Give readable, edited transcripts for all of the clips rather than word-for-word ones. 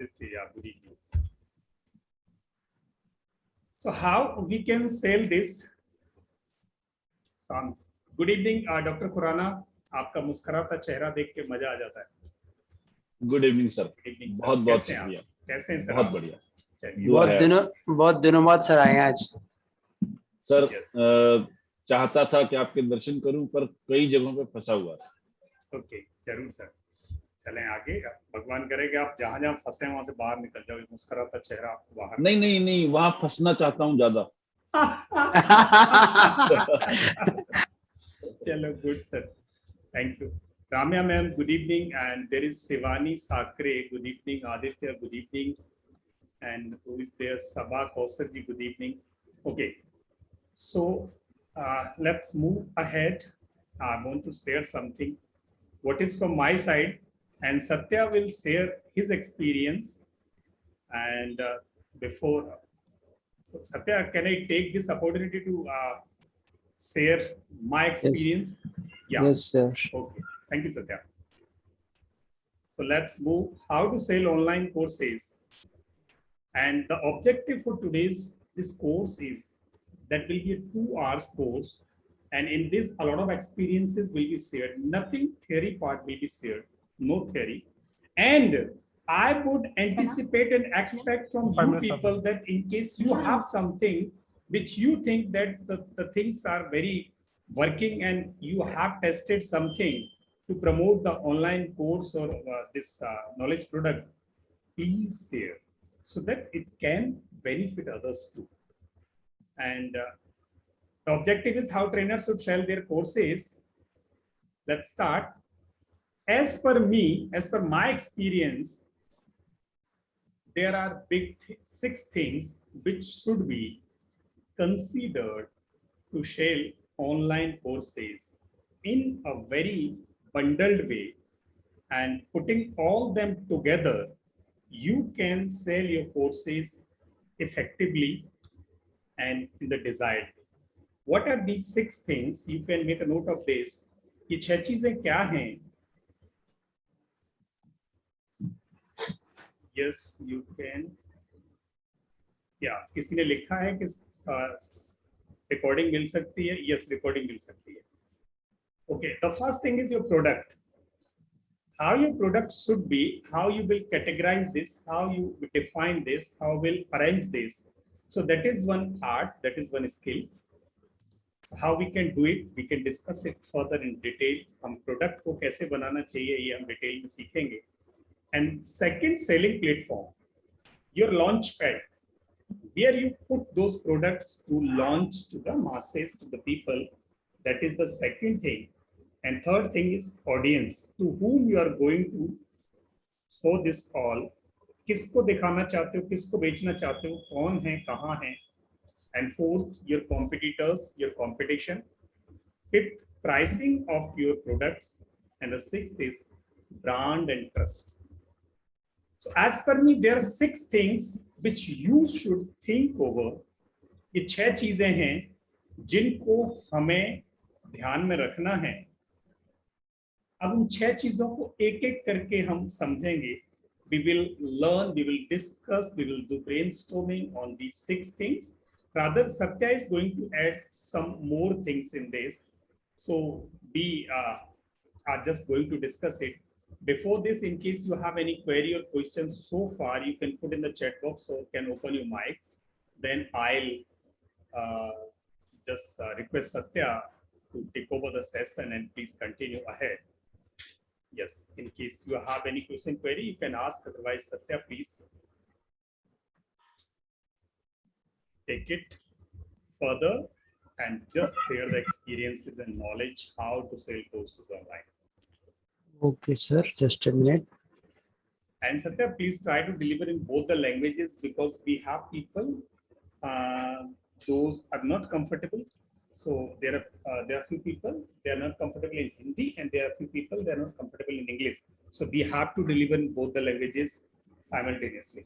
Aditya, yeah, good evening. So how we can sell this? Good evening, Dr. Khurana. आपका मुस्कुराता चेहरा देख के मजा आ जाता है. Good evening sir. बहुत बहुत शुक्रिया. कैसे हैं सर? बहुत बढ़िया. बहुत दिनों बाद सर आए आज. सर चाहता था कि आपके दर्शन करूं पर कई जगहों पे फंसा हुआ था. ओके, जरूर सर. चलें आगे. भगवान करेगा आप जहां जहां फंसे वहां से बाहर निकल जाओ. मुस्कुराता चेहरा आपको बाहर. नहीं वहां फंसना चाहता हूं ज्यादा. चलो, good sir. Thank you. Ramya ma'am, good evening, and there is Shivani Sakre, good evening. Aditya, good evening, and who is there? Sabha Kausarji, good evening. Okay, so let's move ahead. I want to share something. What is from my side, and Satya will share his experience. And before, so Satya, can I take this opportunity to share my experience? Yes. Yeah. Yes, sir. Okay. Thank you, Satya. So let's move how to sell online courses. And the objective for this course is that will be a 2 hours course. And in this, a lot of experiences will be shared. Nothing theory part will be shared. No theory. And I would anticipate and expect from you people that in case you have something which you think that the things are very working and you have tested something to promote the online course or this knowledge product, please share so that it can benefit others too. And the objective is how trainers should sell their courses. Let's start. As per me, as per my experience, there are big 6 things which should be considered to sell online courses in a very bundled way, and putting all them together, you can sell your courses effectively and in the desired way. What are these 6 things? You can make a note of this. ये 6 चीजें क्या हैं? Yes, you can. Yeah, किसी ने लिखा है कि recording मिल सकती है? Yes, रिकॉर्डिंग मिल सकती है. Okay, the first thing is your product. How your product should be, how you will categorize this, how you define this, how will arrange this. So that is one art, that is one skill. So how we can do it, we can discuss it further in detail. हम product को कैसे बनाना चाहिए ये हम detail में सीखेंगे. And second, selling platform, your launch pad, where you put those products to launch to the masses, to the people. That is the second thing. And third thing is audience, to whom you are going to show this all. किसको दिखाना चाहते हो, किसको बेचना चाहते हो, कौन है, कहाँ है. And fourth, your competitors, your competition. Fifth, pricing of your products. And the sixth is brand and trust. So as per me, there are 6 things which you should think over. ये 6 चीजें हैं जिनको हमें ध्यान में रखना है. अब उन 6 चीजों को एक एक करके हम समझेंगे. We will learn, we will discuss, we will do brainstorming on these 6 things. Rather, Satya is going to add some more things in this. So we are just going to discuss it. Before this, in case you have any query or questions so far, you can put in the chat box or can open your mic. Then I'll just request Satya to take over the session and please continue ahead. Yes, in case you have any question query, you can ask. Otherwise, Satya, please take it further and just share the experiences and knowledge how to sell courses online. Okay, sir. Just a minute. And Satya, please try to deliver in both the languages because we have people those are not comfortable. So there are few people they are not comfortable in Hindi, and there are few people they are not comfortable in English. So we have to deliver in both the languages simultaneously.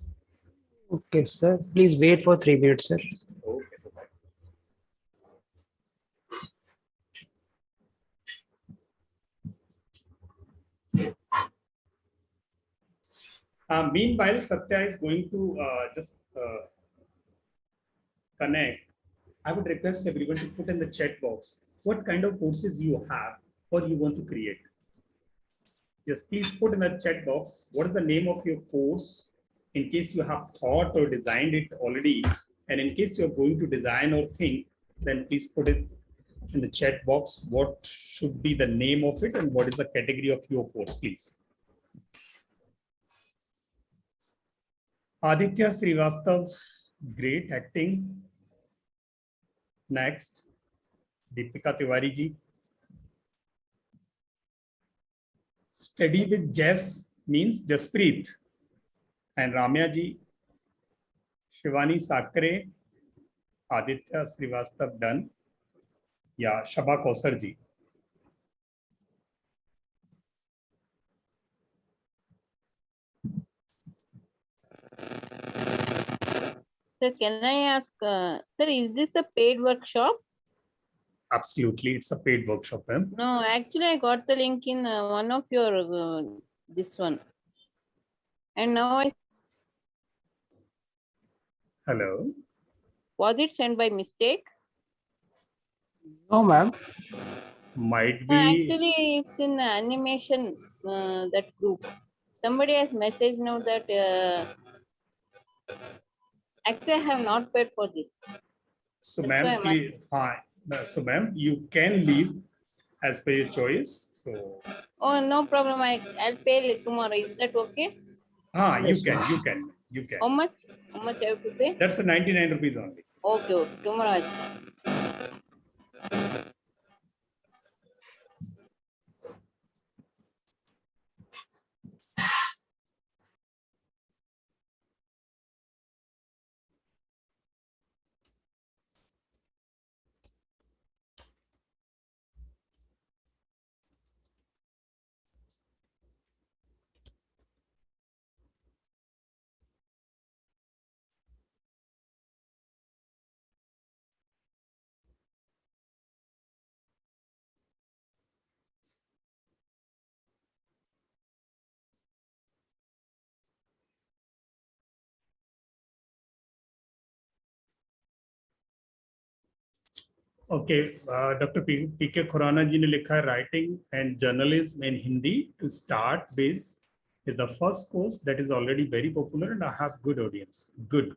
Okay, sir. Please wait for 3 minutes, sir. Okay, so bye. Meanwhile, Satya is going to just connect. I would request everyone to put in the chat box what kind of courses you have or you want to create. Just please put in the chat box what is the name of your course in case you have thought or designed it already. And in case you're going to design or think, then please put it in the chat box what should be the name of it and what is the category of your course, please. Aditya Srivastav, great acting. Next, Deepika Tiwari ji. Study with Jess means Jaspreet. And Ramya ji, Shivani Sakre, Aditya Srivastav done. Yeah, Shaba Kausar ji. Sir, can I ask, sir, is this a paid workshop? Absolutely, it's a paid workshop, ma'am. No, actually, I got the link in one of your this one, and now Hello. was it sent by mistake? No, ma'am. Might No, be. actually, it's in animation that group. Somebody has messaged now that actually I have not paid for this. So, That's why ma'am, I'm please. So, ma'am, you can leave as per your choice. So, Oh, no problem. I'll pay like tomorrow. Is that okay? Yes, you ma'am. can. How much? How much I have to pay? That's a 99 rupees only. Okay, okay. Tomorrow I'll pay. Okay, Dr. P.K. Khurana ji ने लिखा है writing and journalism in Hindi to start with is the first course that is already very popular and I have good audience. Good.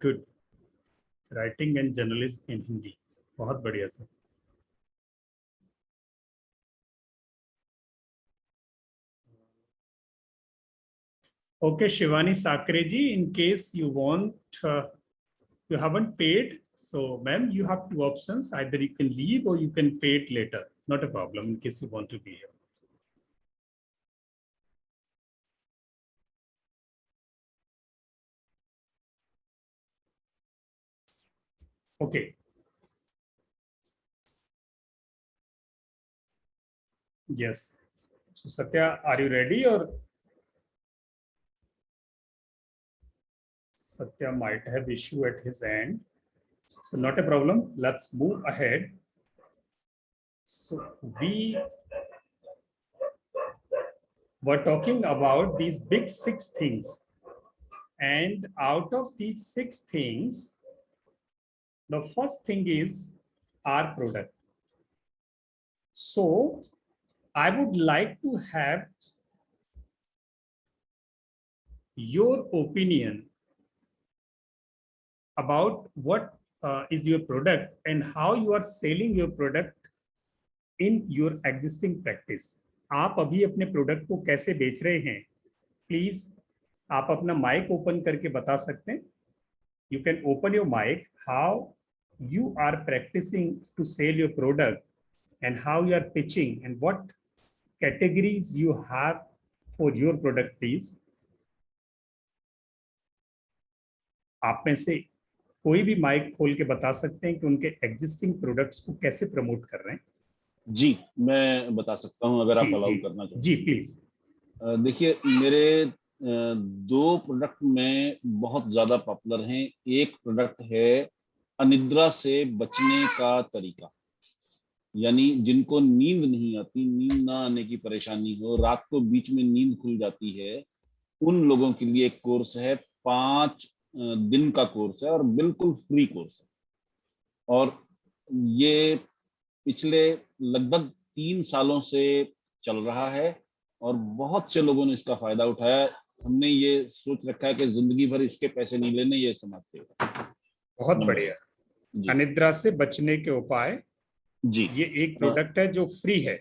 Writing and journalism in Hindi. बहुत बढ़िया sir. Okay, Shivani Sakre ji, in case you want, you haven't paid, so ma'am, you have two options. Either you can leave or you can pay it later. Not a problem in case you want to be here. Okay. Yes. So Satya, are you ready or Satya might have issue at his end. So not a problem. Let's move ahead. So we were talking about these big 6 things. And out of these 6 things, the first thing is our product. So I would like to have your opinion about what is your product and how you are selling your product in your existing practice. आप अभी अपने product को कैसे बेच रहे हैं? Please आप अपना माइक ओपन करके बता सकते हैं. You can open your mic how you are practicing to sell your product and how you are pitching and what categories you have for your product, please. आप में से कोई भी माइक खोल के बता सकते हैं कि उनके एग्जिस्टिंग प्रोडक्ट्स को कैसे प्रमोट कर रहे हैं. जी, मैं बता सकता हूं अगर आप अलाउ करना चाहें. जी प्लीज. देखिए, मेरे 2 प्रोडक्ट में बहुत ज्यादा पॉपुलर हैं. एक प्रोडक्ट है अनिद्रा से बचने का तरीका, यानी जिनको नींद नहीं आती, नींद ना आने की परेशानी हो, रात को बीच में नींद खुल जाती है, उन लोगों के लिए एक कोर्स है, 5 दिन का कोर्स है और बिल्कुल फ्री कोर्स है। और ये पिछले लगभग 3 सालों से चल रहा है और बहुत से लोगों ने इसका फायदा उठाया। हमने ये सोच रखा है कि जिंदगी भर इसके पैसे नहीं लेने, ये समाज सेवा। बहुत नंबर बढ़िया। जी अनिद्रा से बचने के उपाय, जी, ये एक प्रोडक्ट है जो फ्री है।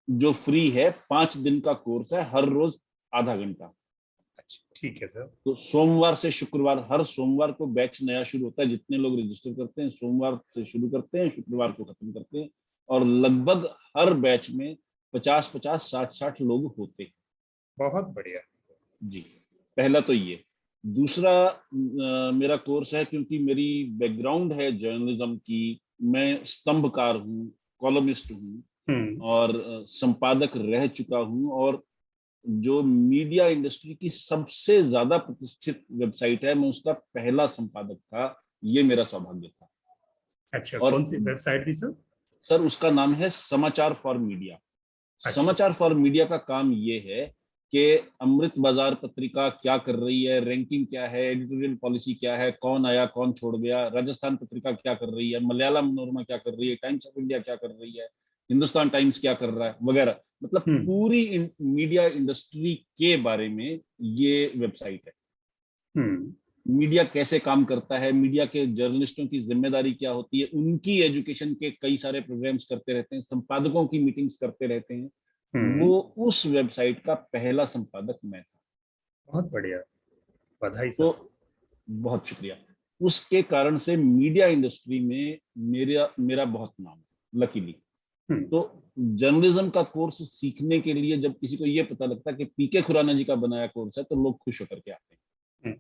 जो फ्री है, 5 दिन का कोर्स है, हर रोज आधा घंटा। अच्छा, ठीक है सर। तो सोमवार से शुक्रवार, हर सोमवार को बैच नया शुरू होता है। जितने लोग रजिस्टर करते हैं सोमवार से शुरू करते हैं, शुक्रवार को खत्म करते हैं। और लगभग हर बैच में 50-50, 60-60 लोग होते हैं। बहुत बढ़िया। जी, पहला तो ये। दूसरा, मेरा कोर्स है, क्योंकि मेरी बैकग्राउंड है जर्नलिज्म की, मैं स्तंभकार हूँ, कॉलमिस्ट हूँ और संपादक रह चुका हूँ। और जो मीडिया इंडस्ट्री की सबसे ज्यादा प्रतिष्ठित वेबसाइट है, मैं उसका पहला संपादक था। ये मेरा सौभाग्य था। अच्छा, और कौन सी वेबसाइट थी सर? सर, उसका नाम है समाचार फॉर मीडिया। अच्छा। समाचार फॉर मीडिया का काम ये है कि अमृत बाजार पत्रिका क्या कर रही है, रैंकिंग क्या है, एडिटोरियल पॉलिसी क्या है, कौन आया कौन छोड़ गया, राजस्थान पत्रिका क्या कर रही है, मलयालम मनोरमा क्या कर रही है, टाइम्स ऑफ इंडिया क्या कर रही है, हिंदुस्तान टाइम्स क्या कर रहा है, वगैरह। मतलब पूरी मीडिया इंडस्ट्री के बारे में ये वेबसाइट है। मीडिया कैसे काम करता है, मीडिया के जर्नलिस्टों की जिम्मेदारी क्या होती है, उनकी एजुकेशन के कई सारे प्रोग्राम्स करते रहते हैं, संपादकों की मीटिंग्स करते रहते हैं। वो उस वेबसाइट का पहला संपादक मैं था। बहुत बढ़िया, बधाई सर। तो बहुत शुक्रिया। उसके कारण से मीडिया इंडस्ट्री में मेरा मेरा बहुत नाम है, लकीली। तो जर्नलिज्म का कोर्स सीखने के लिए जब किसी को ये पता लगता है कि पीके खुराना जी का बनाया कोर्स है, तो लोग खुश होकर के आते हैं।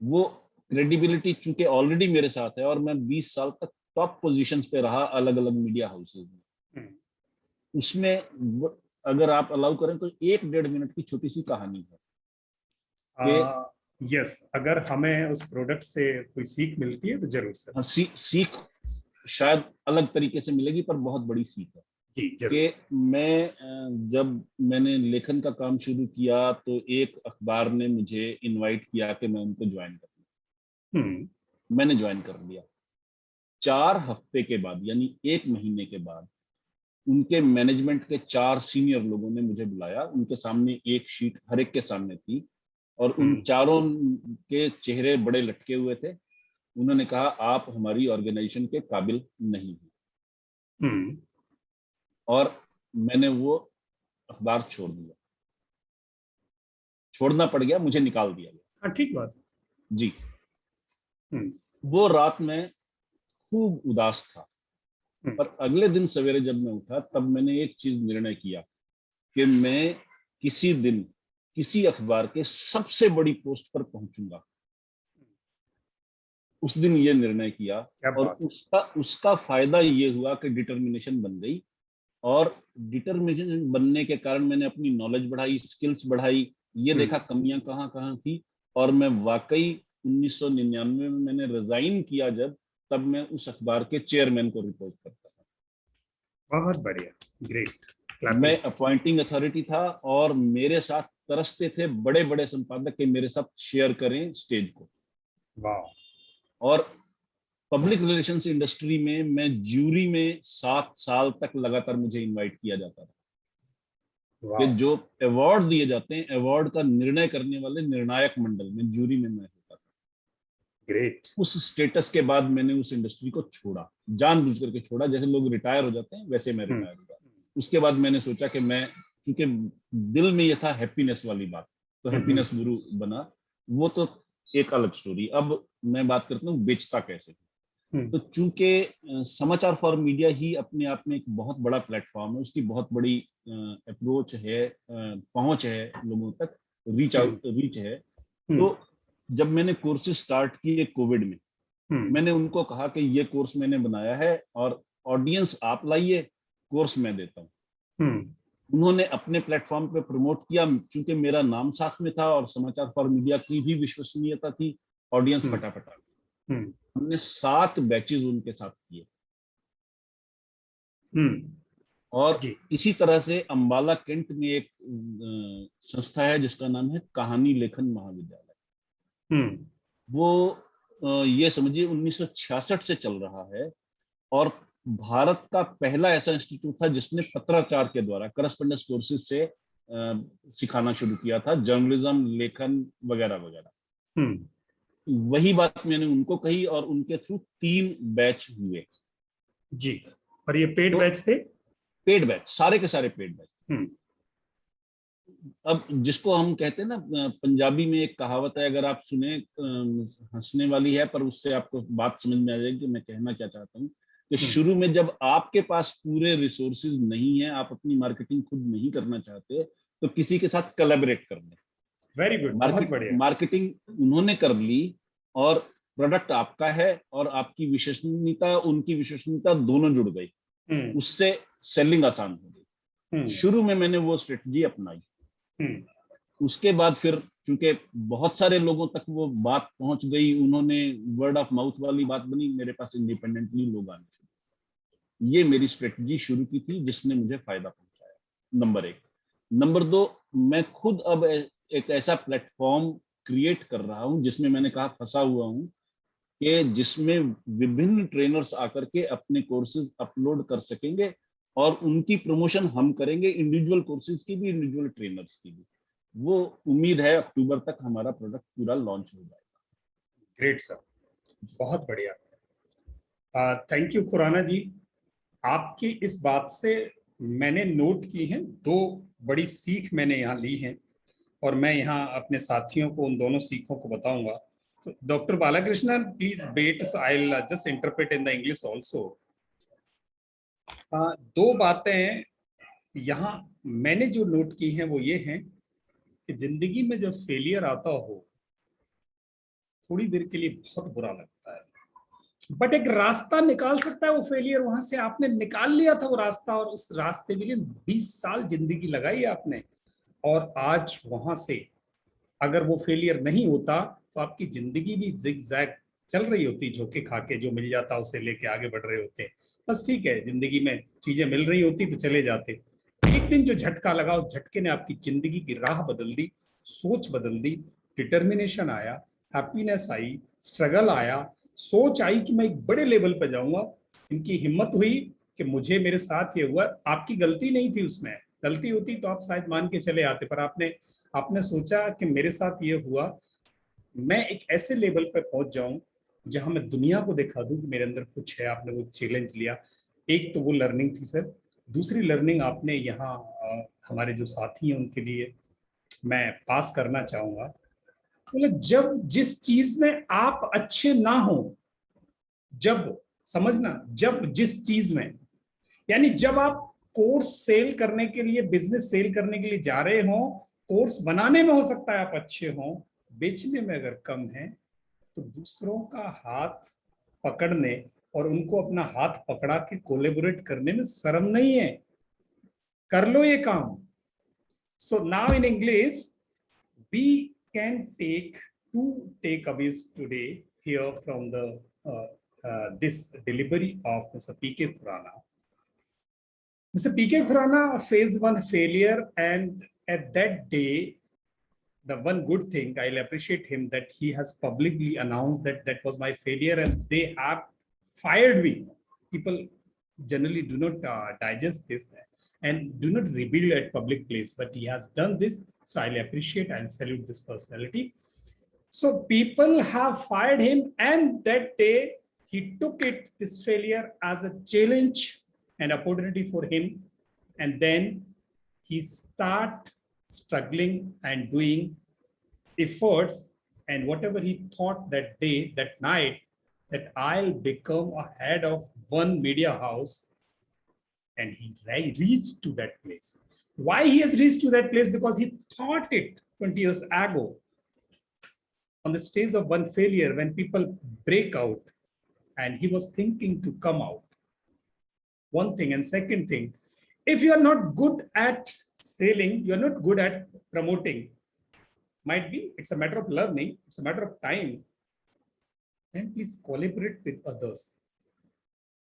वो क्रेडिबिलिटी चूंकि ऑलरेडी मेरे साथ है और मैं 20 साल तक टॉप पोजीशंस पे रहा अलग अलग मीडिया हाउसेज में। उसमें अगर आप अलाउ करें तो 1-1.5 मिनट की छोटी सी कहानी है कि यस, अगर हमें उस प्रोडक्ट से कोई सीख मिलती है तो जरूर सर। सीख शायद अलग तरीके से मिलेगी, पर बहुत बड़ी सीख है। जी जरूर। कि मैं जब मैंने लेखन का काम शुरू किया तो एक अखबार ने मुझे इनवाइट किया कि मैं उनको ज्वाइन करूं। मैंने ज्वाइन कर लिया। 4 हफ्ते के बाद, यानी 1 महीने के बाद, उनके मैनेजमेंट के 4 सीनियर लोगों ने मुझे बुलाया। उनके सामने एक शीट हर एक के सामने थी और उन चारों के चेहरे बड़े लटके हुए थे। उन्होंने कहा, आप हमारी ऑर्गेनाइजेशन के काबिल नहीं हैं। और मैंने वो अखबार छोड़ दिया। छोड़ना पड़ गया, मुझे निकाल दिया गया। ठीक बात जी। वो रात में खूब उदास था। पर अगले दिन सवेरे जब मैं उठा, तब मैंने एक चीज निर्णय किया कि मैं किसी दिन किसी अखबार के सबसे बड़ी पोस्ट पर पहुंचूंगा। उस दिन ये निर्णय किया और उसका फायदा ये हुआ कि डिटर्मिनेशन बन गई। और डिटर्मिनेशन बनने के कारण मैंने अपनी नॉलेज बढ़ाई, स्किल्स बढ़ाई, ये देखा कमियां कहाँ कहाँ थी। और मैं वाकई 1999 में मैंने रिजाइन किया जब, तब मैं उस अखबार के चेयरमैन को रिपोर्ट करता था। बहुत बढ़िया, ग्रेट। मैं अपॉइंटिंग अथॉरिटी था और मेरे साथ तरसते थे बड़े बड़े संपादक के मेरे साथ शेयर करें स्टेज को। वाह। और पब्लिक रिलेशंस इंडस्ट्री में मैं ज्यूरी में 7 साल तक लगातार मुझे इनवाइट किया जाता था कि जो अवार्ड दिए जाते हैं, अवार्ड का निर्णय करने वाले निर्णायक मंडल में ज्यूरी में मैं होता था। ग्रेट। उस स्टेटस के बाद मैंने उस इंडस्ट्री को छोड़ा, जानबूझ करके छोड़ा। जैसे लोग रिटायर हो जाते हैं वैसे मैं रिटायर हुआ। उसके बाद मैंने सोचा कि मैं, चूंकि दिल में यह था हैप्पीनेस वाली बात, तो हैप्पीनेस गुरु बना। वो तो एक अलग स्टोरी। अब मैं बात करता हूँ बेचता कैसे। तो चूंकि समाचार फॉर मीडिया ही अपने आप में एक बहुत बड़ा प्लेटफॉर्म है, उसकी बहुत बड़ी अप्रोच है, पहुंच है लोगों तक, रीच है। तो जब मैंने कोर्सेज स्टार्ट किए कोविड में, मैंने उनको कहा कि ये कोर्स मैंने बनाया है और ऑडियंस आप लाइए, कोर्स मैं देता हूँ। उन्होंने अपने प्लेटफॉर्म पे प्रमोट किया। चूंकि मेरा नाम साथ में था और समाचार फॉर मीडिया की भी विश्वसनीयता थी, ऑडियंस फटाफट आ गई। हमने 7 बैचेस उनके साथ किए। और जी। इसी तरह से अंबाला कैंट में एक संस्था है जिसका नाम है कहानी लेखन महाविद्यालय। हम्म। वो ये समझिए 1966 से चल रहा है और भारत का पहला ऐसा इंस्टीट्यूट था जिसने पत्राचार के द्वारा करस्पॉन्डेंस कोर्सेज से सिखाना शुरू किया था, जर्नलिज्म, लेखन वगैरह वगैरह। वही बात मैंने उनको कही और उनके थ्रू 3 बैच हुए। जी। और ये पेड तो बैच थे? पेड बैच, सारे के सारे पेड बैच। हम्म। अब जिसको हम कहते हैं ना, पंजाबी में एक कहावत है, अगर आप सुने, हंसने वाली है पर उससे आपको बात समझ में आ जाएगी कि मैं कहना क्या चाहता हूँ, कि शुरू में जब आपके पास पूरे रिसोर्सेज नहीं है, आप अपनी मार्केटिंग खुद नहीं करना चाहते, तो किसी के साथ कोलैबोरेट कर लें। वेरी गुड, बहुत बढ़िया। मार्केटिंग उन्होंने कर ली और प्रोडक्ट आपका है और आपकी विश्वसनीयता, उनकी विश्वसनीयता दोनों जुड़ गई। उससे सेलिंग आसान हो गई। शुरू में मैंने वो स्ट्रेटजी अपनाई। उसके बाद फिर चूंकि बहुत सारे लोगों तक वो बात पहुंच गई, उन्होंने वर्ड ऑफ माउथ वाली बात बनी, मेरे पास इंडिपेंडेंटली लोग आने शुरू। ये मेरी स्ट्रेटजी शुरू की थी जिसने मुझे फायदा पहुंचाया, नंबर 1। नंबर 2, मैं खुद अब एक ऐसा प्लेटफॉर्म क्रिएट कर रहा हूं जिसमें मैंने कहा फंसा हुआ हूं, कि जिसमें विभिन्न ट्रेनर्स आकर के अपने कोर्सेज अपलोड कर सकेंगे और उनकी प्रमोशन हम करेंगे, इंडिविजुअल कोर्सेज की भी, इंडिविजुअल ट्रेनर्स की भी। वो उम्मीद है अक्टूबर तक हमारा प्रोडक्ट पूरा लॉन्च हो जाएगा। ग्रेट सर, बहुत बढ़िया। थैंक यू खुराना जी। आपकी इस बात से मैंने नोट की है, 2 बड़ी सीख मैंने यहाँ ली हैं और मैं यहाँ अपने साथियों को उन दोनों सीखों को बताऊंगा। तो doctor Balakrishnan, please wait, I will just interpret in the English also. 2 बातें यहाँ मैंने जो नोट की हैं वो ये हैं कि जिंदगी में जब फेलियर आता हो, थोड़ी देर के लिए बहुत बुरा लगता है, बट एक रास्ता निकाल सकता है वो फेलियर। वहां से आपने निकाल लिया था वो रास्ता, और उस रास्ते के लिए 20 साल जिंदगी लगाई आपने, और आज वहां से अगर वो फेलियर नहीं होता तो आपकी जिंदगी भी जिगजैग चल रही होती, झोंके खा के, जो मिल जाता उसे लेके आगे बढ़ रहे होते। बस ठीक है, जिंदगी में चीजें मिल रही होती तो चले जाते। एक दिन जो झटका लगा, उस झटके ने आपकी जिंदगी की राह बदल दी, सोच बदल दी, डिटर्मिनेशन आया, हैप्पीनेस आई, स्ट्रगल आया, सोच आई कि मैं एक बड़े लेवल पे जाऊंगा। इनकी हिम्मत हुई कि मुझे, मेरे साथ ये हुआ। आपकी गलती नहीं थी उसमें, गलती होती तो आप शायद मान के चले आते, पर आपने सोचा कि मेरे साथ ये हुआ, मैं एक ऐसे लेवल पे पहुंच जाऊं जहां मैं दुनिया को दिखा दूं कि मेरे अंदर कुछ है। आपने वो चैलेंज लिया। एक तो वो लर्निंग थी सर। दूसरी लर्निंग आपने यहाँ हमारे जो साथी हैं उनके लिए मैं पास करना चाहूंगा। बोले, जब जिस चीज में आप अच्छे ना हो, जब, समझना, जब जिस चीज में, यानी जब आप कोर्स सेल करने के लिए, बिजनेस सेल करने के लिए जा रहे हो, कोर्स बनाने में हो सकता है आप अच्छे हो, बेचने में अगर कम है, तो दूसरों का हाथ पकड़ने और उनको अपना हाथ पकड़ा के कोलेबोरेट करने में शर्म नहीं है। कर लो ये काम। So now in English we can take 2 takeaways today here from the this delivery of Mr. P.K. Khurana. Mr. P.K. Khurana faced one failure, and at that day, the one good thing I'll appreciate him that he has publicly announced that that was my failure and they have fired me. People generally do not digest this and do not reveal at public place, but he has done this, so I'll appreciate and salute this personality. So people have fired him, and that day he took this failure as a challenge and opportunity for him, and then he start struggling and doing efforts, and whatever he thought that day, that night, that I'll become a head of one media house, and he reached to that place. Why he has reached to that place? Because he thought it 20 years ago on the stage of one failure when people break out, and he was thinking to come out. One thing. And second thing, if you are not good at selling, you are not good at promoting, might be it's a matter of learning, it's a matter of time, then please collaborate with others.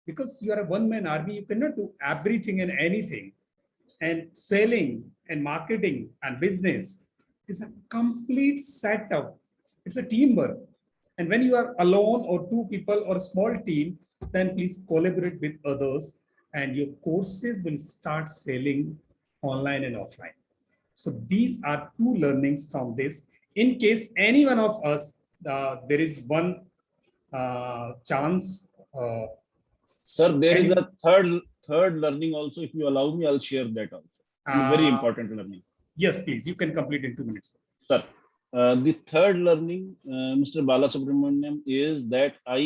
Because you are a one-man army, you cannot do everything and anything. And selling and marketing and business is a complete setup. It's a teamwork. And when you are alone or two people or a small team, then please collaborate with others and your courses will start selling online and offline. So these are two learnings from this. In case any one of us, there is one chance. Sir, there is Any- a third learning also. If you allow me, I'll share that also. Very important learning. Yes, please. You can complete in 2 minutes. Sir, the third learning, Mr. Balasubramaniam, is that I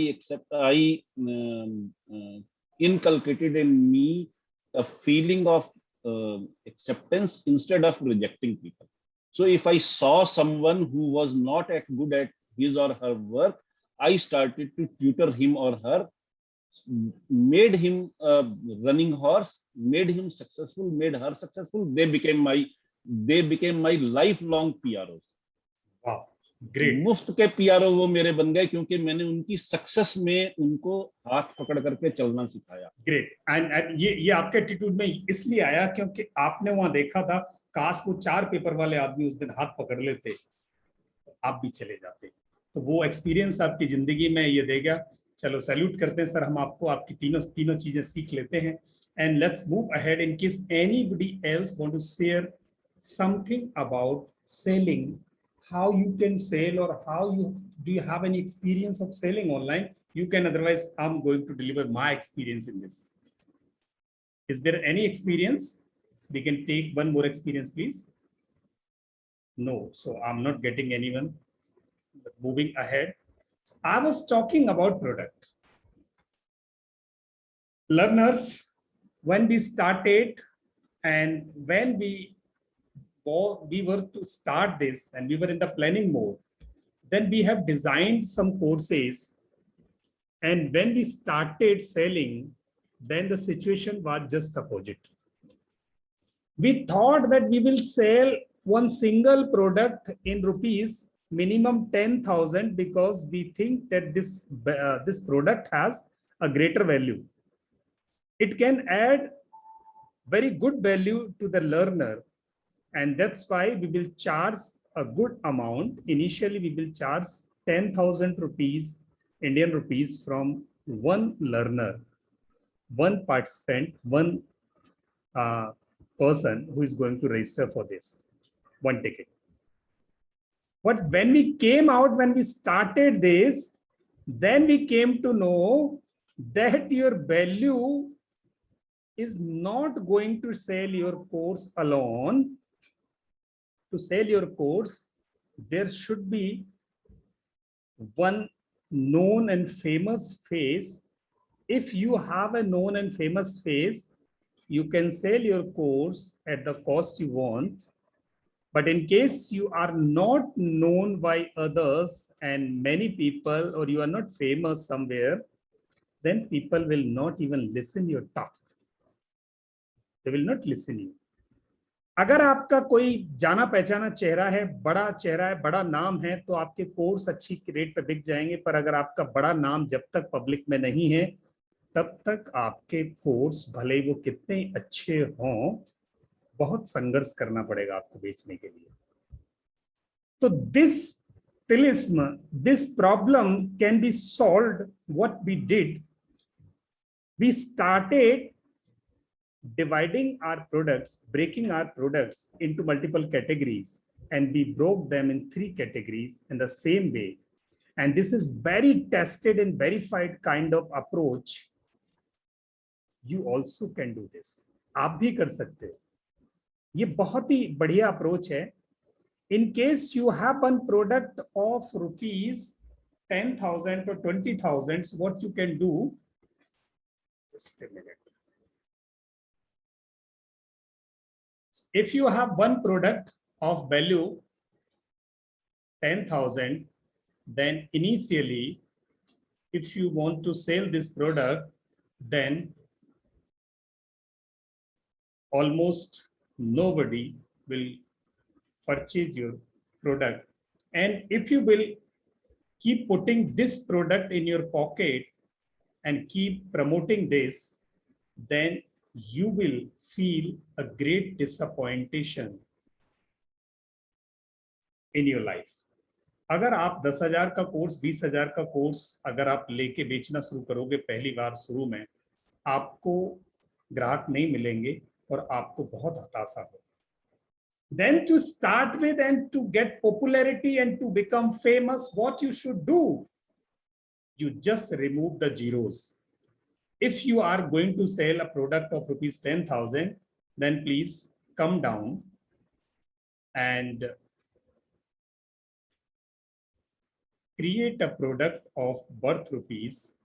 inculcated in me a feeling of acceptance instead of rejecting people. So if I saw someone who was not good at his or her work, I started to tutor him or her, made him a running horse, made him successful, made her successful. They became my lifelong PROs. Wow, great. मुफ्त के PRO वो मेरे बन गए क्योंकि मैंने उनकी success में उनको हाथ पकड़ करके चलना सिखाया. ग्रेट. एंड ये आपके एटीट्यूड में इसलिए आया क्योंकि आपने वहां देखा था, काश वो 4 पेपर वाले आदमी उस दिन हाथ पकड़ लेते तो आप भी चले जाते. तो वो एक्सपीरियंस आपकी जिंदगी में ये देगा. चलो सैल्यूट करते हैं सर हम आपको, आपकी तीनों चीजें सीख लेते हैं. And let's move ahead in case anybody else want to share something about selling, how you can sell, or how do you have any experience of selling online? You can, otherwise I'm going to deliver my experience in this. Is there any experience? So we can take one more experience, please. No, so I'm not getting anyone. But moving ahead, I was talking about product. Learners, when we started and when we were to start this and we were in the planning mode, then we have designed some courses, and when we started selling, then the situation was just opposite. We thought that we will sell one single product in rupees minimum 10,000 because we think that this product has a greater value. It can add very good value to the learner. And that's why we will charge a good amount. Initially, we will charge 10,000 rupees, Indian rupees, from one learner, one participant, one person who is going to register for this, one ticket. But when we came out, when we started this, then we came to know that your value is not going to sell your course alone. To sell your course, there should be one known and famous face. If you have a known and famous face, you can sell your course at the cost you want. But in case you are not known by others and many people, or you are not famous somewhere, then people will not even listen your talk. They will not listen you. अगर आपका कोई जाना पहचाना चेहरा है, बड़ा चेहरा है, बड़ा नाम है, तो आपके कोर्स अच्छी रेट पे बिक जाएंगे. पर अगर आपका बड़ा नाम जब तक पब्लिक में नहीं है, तब तक आपके कोर्स भले वो कितने अच्छे हों, बहुत संघर्ष करना पड़ेगा आपको बेचने के लिए. तो this problem can be solved. What we did, we started dividing our products, breaking our products into multiple categories, and we broke them in 3 categories in the same way. And this is very tested and verified kind of approach. You also can do this. आप भी कर सकते हो. ये बहुत ही बढ़िया approach है. In case you have one product of rupees 10,000 or 20,000, so what you can do, just a minute. If you have one product of value 10,000, then initially, if you want to sell this product, then almost nobody will purchase your product. And if you will keep putting this product in your pocket and keep promoting this, then you will feel a great disappointation in your life. अगर आप 10,000 का course, 20,000 का course अगर आप लेके बेचना शुरू करोगे पहली बार शुरू में, आपको ग्राहक नहीं मिलेंगे और आपको बहुत हताशा हो. Then to start with and to get popularity and to become famous, what you should do? You just remove the zeros. If you are going to sell a product of rupees 10,000, then please come down and create a product of worth rupees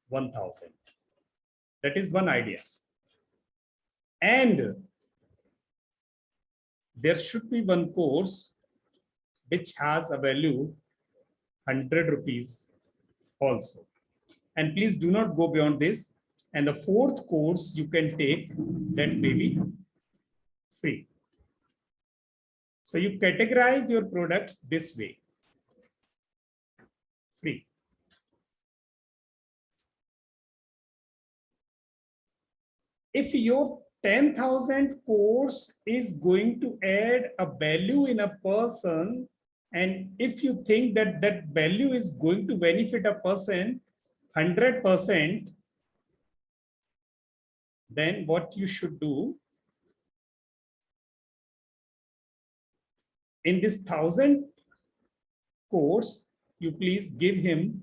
1,000. That is one idea. And there should be one course which has a value 100 rupees also. And please do not go beyond this. And the fourth course you can take, that may be free. So you categorize your products this way. Free. If your 10,000 course is going to add a value in a person, and if you think that that value is going to benefit a person 100%, then what you should do, in this 1,000 course, you please give him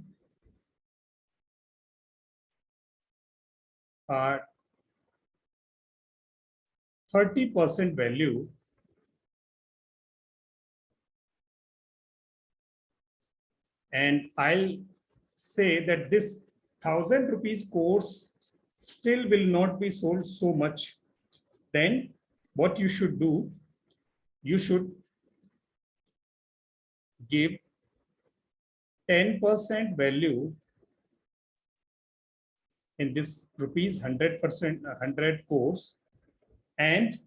30% value, and I'll say that this 1,000 rupees course still will not be sold so much. Then what you should do, you should give 10% value in this rupees 100 course, and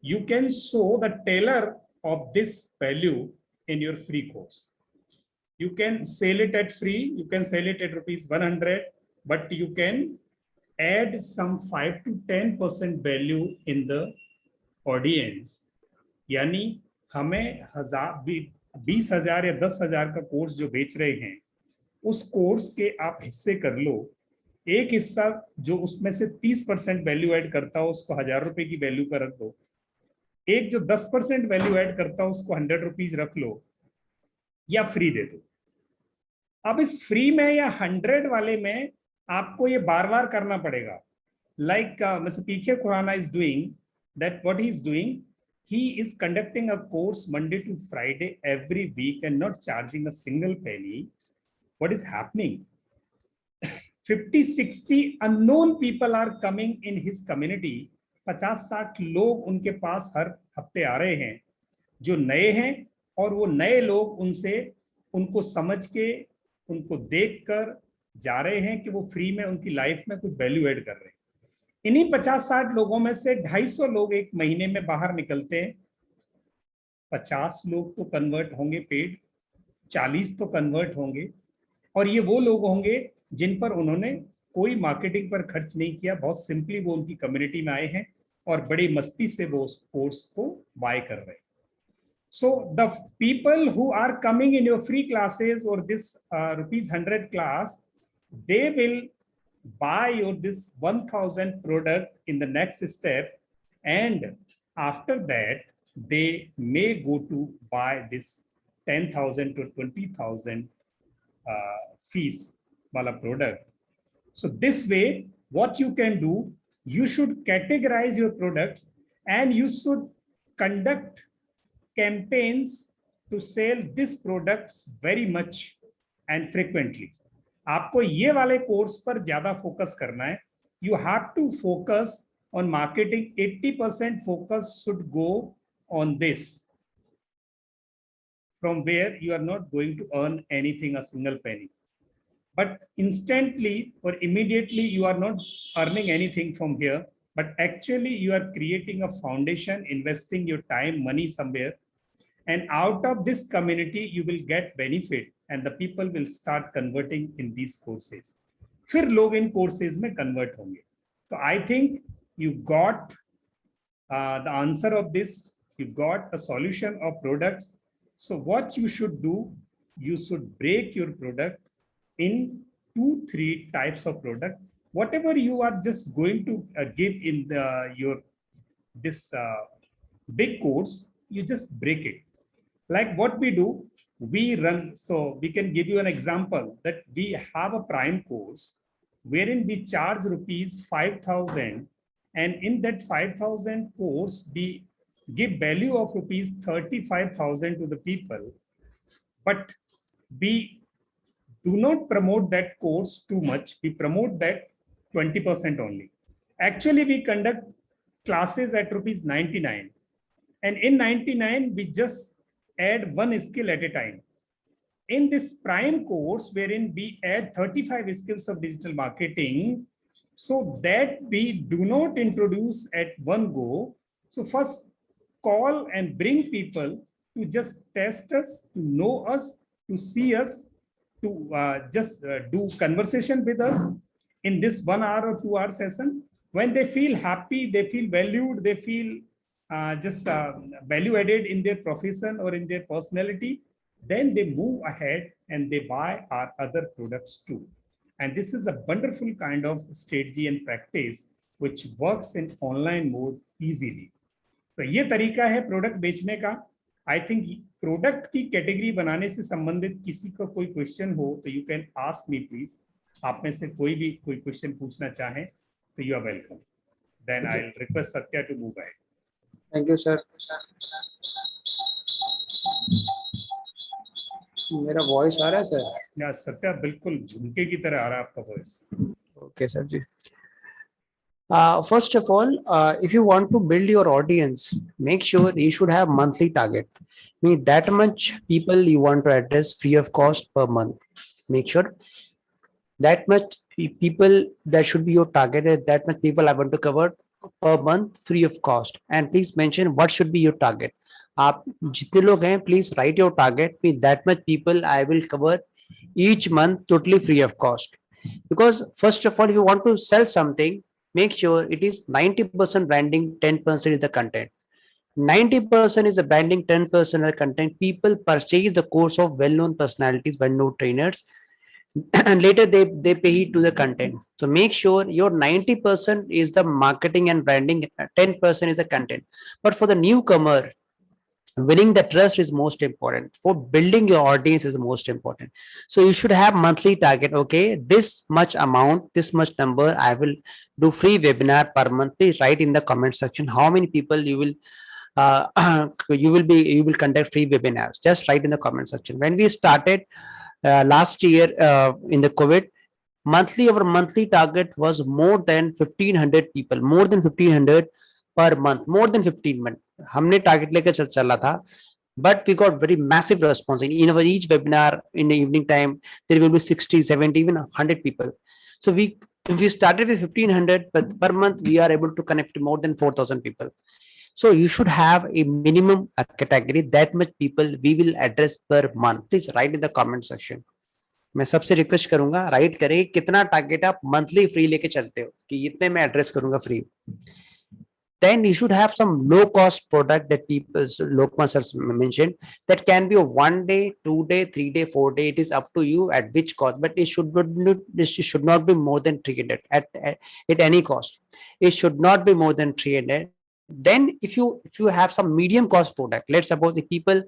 you can show the tailor of this value in your free course. You can sell it at free, you can sell it at rupees 100, but you can add some 5 to 10% value in the audience. यानी हमें 20,000 या 10,000 का course जो बेच रहे हैं, उस course के आप हिस्से कर लो. एक हिस्सा जो उसमें से 30% वैल्यू ऐड करता हो उसको 1,000 रुपए की वैल्यू का रख दो. एक जो 10% वैल्यू ऐड करता हो उसको 100 रुपीज रख लो या फ्री दे दो. अब इस फ्री में या 100 वाले में आपको ये बार बार करना पड़ेगा. Like mister PK Khurana is doing that. What he is doing, he is conducting a course Monday to Friday every week and not charging a single penny. What is happening? 50-60 unknown people are coming in his community. 50-60 लोग उनके पास हर हफ्ते आ रहे हैं जो नए हैं, और वो नए लोग उनको समझ के, उनको देखकर जा रहे हैं कि वो फ्री में उनकी लाइफ में कुछ वैल्यू ऐड कर रहे हैं. इन्हीं 50-60 लोगों में से 250 लोग एक महीने में बाहर निकलते हैं. 50 लोग तो कन्वर्ट होंगे पेड, 40 तो कन्वर्ट होंगे, और ये वो लोग होंगे जिन पर उन्होंने कोई मार्केटिंग पर खर्च नहीं किया. बहुत सिंपली वो उनकी कम्युनिटी में आए हैं और बड़ी मस्ती से वो उस कोर्स को बाय कर रहे हैं. So the people who are coming in your free classes or this rupees 100 class, they will buy your this 1,000 product in the next step, and after that they may go to buy this 10,000 to 20,000 fees wala product. So this way, what you can do, you should categorize your products and you should conduct campaigns to sell these products very much and frequently. आपको ये वाले course पर ज्यादा focus करना है. You have to focus on marketing. 80% focus should go on this, from where you are not going to earn anything, a single penny. But instantly or immediately you are not earning anything from here, but actually you are creating a foundation, investing your time, money somewhere, and out of this community you will get benefit, and the people will start converting in these courses. फिर लोग इन courses में convert होंगे. तो I think you got the answer of this. You got a solution of products. So what you should do, you should break your product in 2-3 types of product. Whatever you are just going to give in your this big course, you just break it. Like what we do, we run. So we can give you an example that we have a prime course wherein we charge rupees 5,000, and in that 5,000 course we give value of rupees 35,000 to the people, but we do not promote that course too much. We promote that 20% only. Actually we conduct classes at rupees 99, and in 99 we just add one skill at a time. In this prime course wherein we add 35 skills of digital marketing, so that we do not introduce at one go. So first call and bring people to just test us, to know us, to see us, to just do conversation with us in this 1 hour or 2 hour session. When they feel happy, they feel valued, they feel just value added in their profession or in their personality, then they move ahead and they buy our other products too. And this is a wonderful kind of strategy and practice which works in online mode easily. तो ये तरीका है product बेचने का. I think product की category बनाने से संबंधित किसी को कोई क्वेश्चन हो तो you can ask me please. आप में से कोई भी कोई क्वेश्चन पूछना चाहे तो you are welcome. Then I will request Satya to move ahead. Thank you, sir. मेरा वॉइस आ रहा है सर? या सत्या बिल्कुल झुमके की तरह आ रहा है आपका वॉइस. Okay, sir. जी. First of all, if you want to build your audience, make sure you should have monthly target. Mean that much people you want to address free of cost per month. Make sure that much people that should be your target. That much people I want to cover per month free of cost. And please mention what should be your target. आप जितने लोग हैं, please write your target. Mean that much people I will cover each month totally free of cost. Because first of all, if you want to sell something, make sure it is 90% branding, 10% is the content. 90% is the branding, 10% is the content. People purchase the course of well-known personalities, well-known trainers, and later they pay it to the content. So make sure your 90% is the marketing and branding, 10% is the content. But for the newcomer, winning the trust is most important. For building your audience is most important. So you should have monthly target. Okay, this much amount, this much number, I will do free webinar per month. Please write in the comment section how many people you will you will conduct free webinars. Just write in the comment section. When we started last year in the COVID, our monthly target was more than 1,500 people, more than 1,500 per month, more than 15 months. हमने target लेकर चला था, but we got very massive response. In our each webinar in the evening time, there will be 60, 70, even 100 people. So we started with 1,500, but per month we are able to connect more than 4,000 people. So you should have a minimum category, that much people we will address per month. Please write in the comment section. मैं सबसे request करूंगा, right करें कितना target आप monthly free लेके चलते हो कि इतने मैं एड्रेस करूंगा free. Then you should have some low cost product that people, Lokman sir mentioned, that can be a 1 day, 2 day, 3 day, 4 day. It is up to you at which cost, but it should not be more than 300 at any cost. It should not be more than 300. Then if you have some medium cost product, let's suppose the people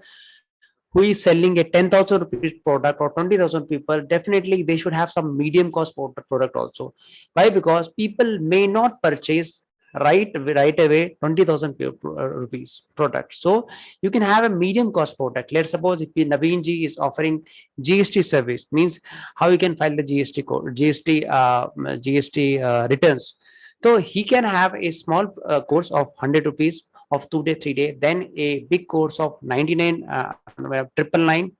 who is selling a 10,000 rupees product or 20,000 people, definitely they should have some medium cost product also. Why? Because people may not purchase right away 20,000 rupees product. So you can have a medium cost product. Let's suppose if Naveen ji is offering GST service, means how you can file the GST code, GST returns. So he can have a small course of 100 rupees of 2 day, 3 day, then a big course of 99, 999,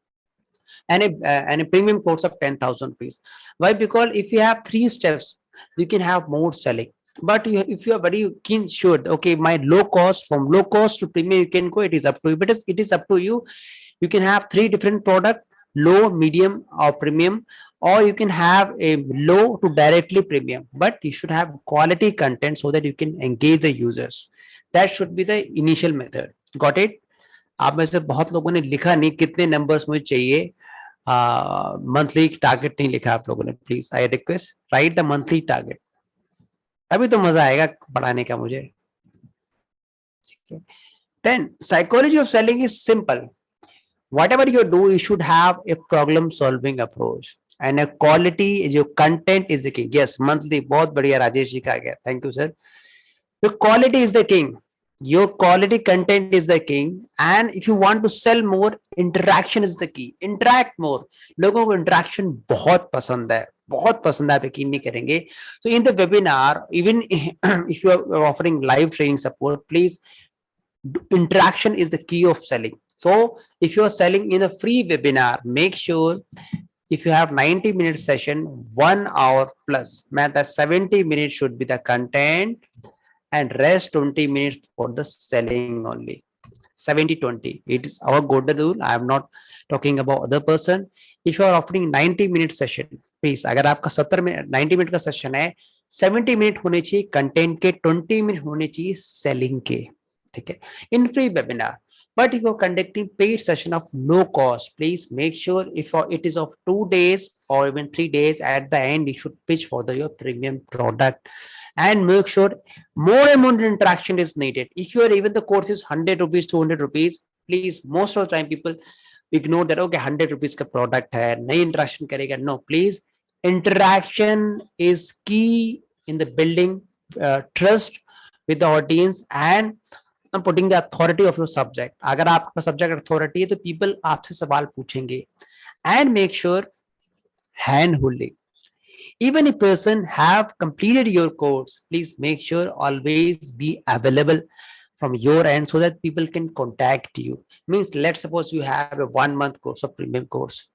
and a premium course of 10,000 rupees. Why? Because if you have 3 steps, you can have more selling. But if you are very keen, sure, okay, my low cost, from low cost to premium, you can go, it is up to you. But it is up to you. You can have 3 different products, low, medium, or premium, or you can have a low to directly premium, but you should have quality content so that you can engage the users. That should be the initial method. Got it? आप में से बहुत लोगों ने लिखा नहीं कितने numbers मुझे चाहिए, मंथली टारगेट नहीं लिखा आप लोगों ने. Please I request right the monthly target, अभी तो मजा आएगा पढ़ाने का मुझे. Then psychology of selling is simple. Whatever you do, you should have a problem solving approach and a quality. Your content is the king. Yes, monthly बहुत बढ़िया राजेश जी का गया. Thank you sir. The quality is the king. Your quality content is the king, and if you want to sell more, interaction is the key. Interact more. लोगों को interaction बहुत पसंद है, बहुत पसंद है, आप यकीन नहीं करेंगे. So in the webinar, even if you are offering live training support, please, interaction is the key of selling. So if you are selling in a free webinar, make sure if you have 90-minute session, 1 hour plus, man, that 70 minutes should be the content and rest 20 minutes for the selling only. 70-20. It is our golden rule. I am not talking about other person. If you are offering 90-minute session, please, अगर आपका 70 minute 90 minute का session है, 70 minute होने चाहिए content के, 20 minute होने चाहिए selling के. ठीक है, in free webinar. But if you're conducting paid session of no cost, please make sure if it is of 2 days or even 3 days, at the end you should pitch for your premium product, and make sure more and more interaction is needed. If you are even the course is 100 rupees, 200 rupees, please, most of the time people ignore that. Okay, 100 rupees का product है, नहीं interaction करेगा. No, please, interaction is key in the building trust with the audience and putting the authority of your subject. अगर आपका subject authority है तो people आपसे सवाल पूछेंगे. And make sure hand holding. Even if person have completed your course, please make sure always be available from your end so that people can contact you. Means let's suppose you have a 1 month course of premium course.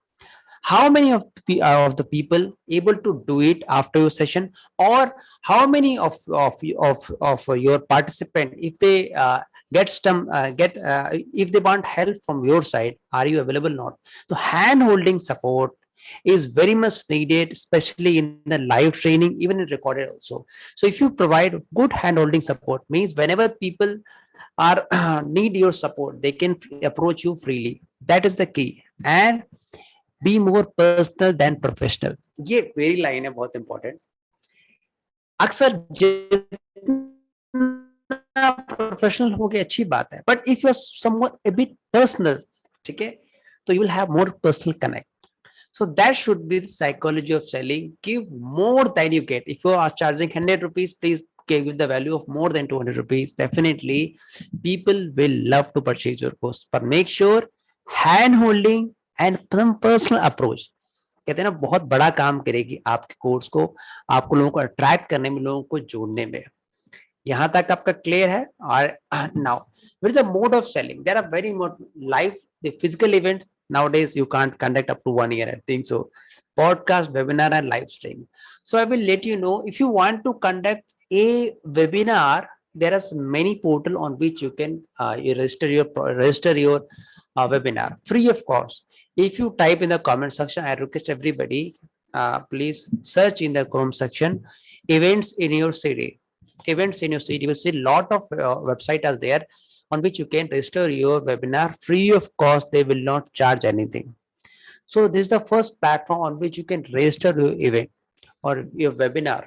How many of the people able to do it after your session, or how many of your participant, if they if they want help from your side, are you available or not? So hand holding support is very much needed, especially in the live training, even in recorded also. So if you provide good hand holding support, means whenever people are need your support, they can approach you freely. That is the key. And be more personal than professional. ये very line है, बहुत important. अक्सर professional हो गए अच्छी बात है, but if you are somewhat a bit personal, ठीक है, तो you will have more personal connect. So that should be the psychology of selling. Give more than you get. If you are charging 100 rupees, please give the value of more than 200 rupees. Definitely, people will love to purchase your course. But make sure hand holding and some personal approach, कहते हैं ना, बहुत बड़ा काम करेगी आपके course को, आपको लोगों को अट्रैक्ट करने में, लोगों को जोड़ने में. यहाँ तक आपका क्लियर है? और now what is the mode of selling? There are very more live, the physical event nowadays you can't conduct up to 1 year, I think so. Podcast, webinar and live stream. So I will let you know, if you want to conduct a webinar, there are many portal on which you can register your webinar free of cost. If you type in the comment section, I request everybody, please search in the Chrome section, events in your city. Events in your city, you will see a lot of websites are there on which you can register your webinar free of cost. They will not charge anything. So this is the first platform on which you can register your event or your webinar.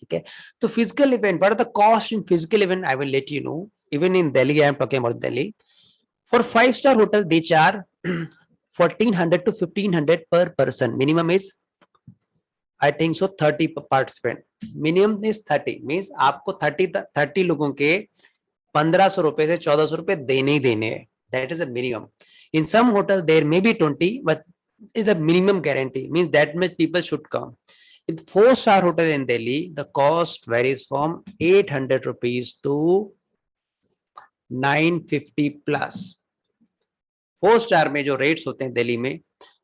Okay. So physical event, what are the costs in physical event? I will let you know. Even in Delhi, I am talking about Delhi. For 5-star hotel, they charge 1400 to 1500 per person. Minimum is, I think so, 30 per participant. Minimum is 30. Means आपको 30 लोगों के 1500 रुपए से 1400 रुपए देने ही देने हैं. That is a minimum. In some hotel there may be 20, but is the minimum guarantee. Means that much people should come. In 4-star hotel in Delhi, the cost varies from 800 rupees to 950 plus. 4-star में जो rates होते हैं दिल्ली में,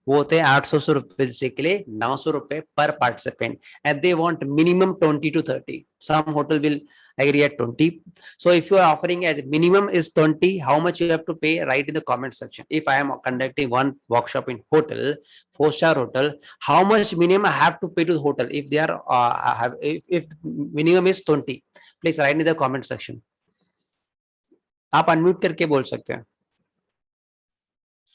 वो होते हैं 800 रुपए के लिए 900 रुपए पर participant, and they want minimum 20 to 30. Some hotel will agree at 20. So if you are offering as minimum is 20, how much you have to pay? Write in the comment section. If I am conducting one workshop in hotel, 4-star hotel, how much minimum I have to pay to the hotel? If they are if minimum is 20, please write in the comment section. आप unmute करके बोल सकते हैं.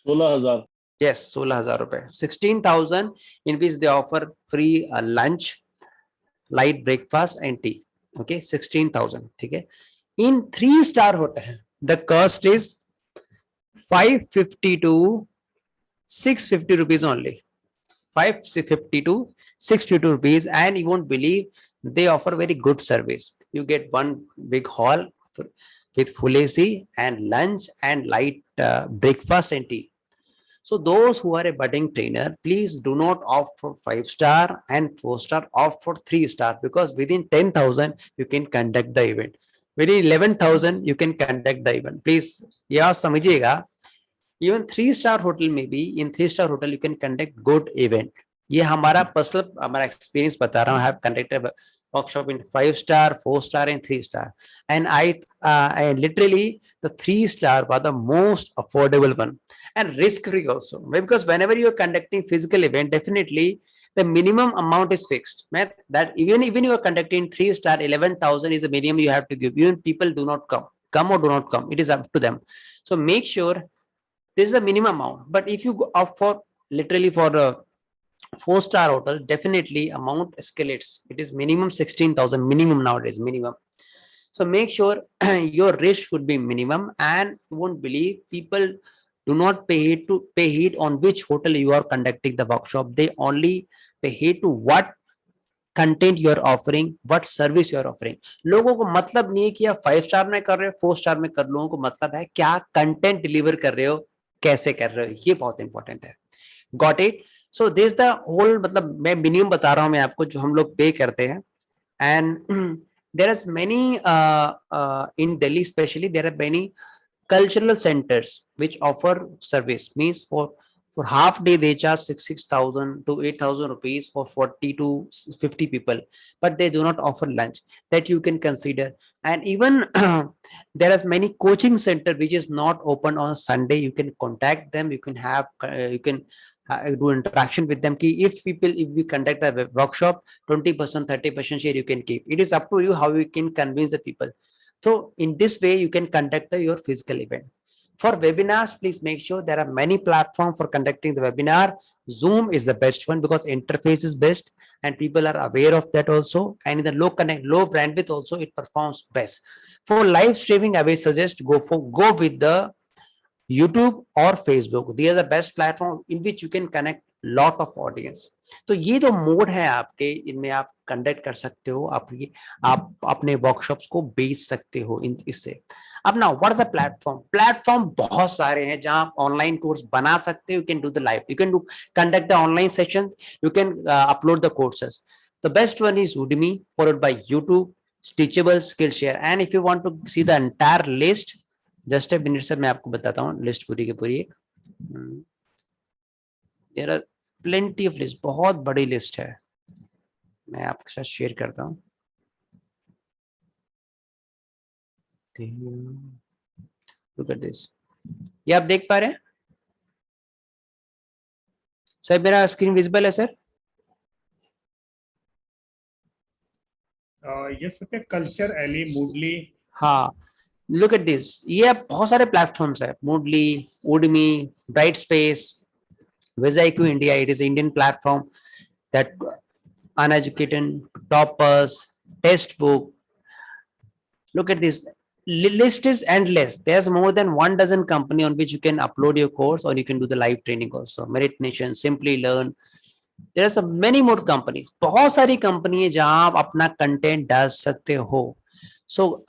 16,000. Yes, 16,000 रुपए. 16,000 in which they offer free lunch, light breakfast and tea. Okay, 16,000. ठीक है. In 3-star hotel, the cost is 550 to 650 rupees only. 550 to 652 rupees, and you won't believe they offer very good service. You get one big hall with full AC and lunch and light breakfast and tea. So those who are a budding trainer, please do not opt for 5-star and 4-star, opt for 3-star, because within 10,000 you can conduct the event. Within 11,000 you can conduct the event. Please, ये आप समझिएगा. Even 3-star hotel में भी, in 3-star hotel you can conduct good event. ये हमारा personal हमारा experience बता रहा हूँ. I have conducted a workshop in 5-star, 4-star and 3-star, and I literally the 3-star was the most affordable one and risk free also, because whenever you are conducting physical event, definitely the minimum amount is fixed. That even you are conducting 3-star, 11,000 is the minimum you have to give. Even people do not come or do not come, it is up to them. So make sure this is the minimum amount. But if you go up for literally for a 4-star hotel, definitely amount escalates. It is minimum 16,000 minimum nowadays, minimum. So make sure your risk should be minimum, and you won't believe people do not pay heed on which hotel you are conducting the workshop. They only pay heed to what content you are offering, what service you are offering. लोगों को मतलब नहीं है कि आप 5-star में कर रहे हो, 4-star में कर. लोगों को मतलब है क्या कंटेंट डिलीवर कर रहे हो, कैसे कर रहे हो. ये बहुत इंपॉर्टेंट है. Got it? So this the whole, मतलब मैं मिनिमम बता रहा हूँ मैं आपको जो हम लोग पे करते हैं. And there is many in Delhi especially, there are many cultural centers which offer service. Means for half day they charge 6,000 to 8,000 rupees for 40 to 50 people, but they do not offer lunch. That you can consider. And even there are many coaching center which is not open on Sunday. You can contact them. You can have do interaction with them. If we conduct a workshop, 20%, 30% share you can keep. It is up to you how you can convince the people. So in this way you can conduct your physical event. For webinars, please make sure there are many platforms for conducting the webinar. Zoom is the best one because interface is best and people are aware of that also. And in the low bandwidth also, it performs best. For live streaming, I will suggest go with the YouTube or Facebook. These are the best platform in which you can connect lot of audience. तो ये जो mode है आपके, इनमें आप conduct कर सकते हो, आप अपने वर्कशॉप्स को बेच सकते हो इससे. अब ना व्हाट इज द प्लेटफॉर्म बहुत सारे हैं जहां आप ऑनलाइन कोर्स बना सकते हो. You can do the live, you can do conduct the online session, you can upload the courses. The best one is Udemy, followed by YouTube, Teachable, Skillshare. And if you want to see the entire list, just a minute sir मैं आपको बताता हूँ list पूरी की पूरी. There are plenty of list, बहुत बड़ी list है. मैं आपके साथ शेयर करता हूँ. Look at this. ये आप देख पा रहे हैं सर? मेरा स्क्रीन विजिबल है सर? यस सत्य. कल्चर एली, मूडली. हाँ, look at this. ये बहुत सारे प्लेटफॉर्म्स है. Moodly, Udemy, Brightspace, Viziq India. It is Indian platform that uneducated, toppers, textbook. Look at this. List is endless. There's more than 12 company on which you can upload your course, or you can do the live training also. Merit Nation, Simply Learn. There are some many more companies. बहुत सारी company है जहां आप अपना content डाल सकते हो. So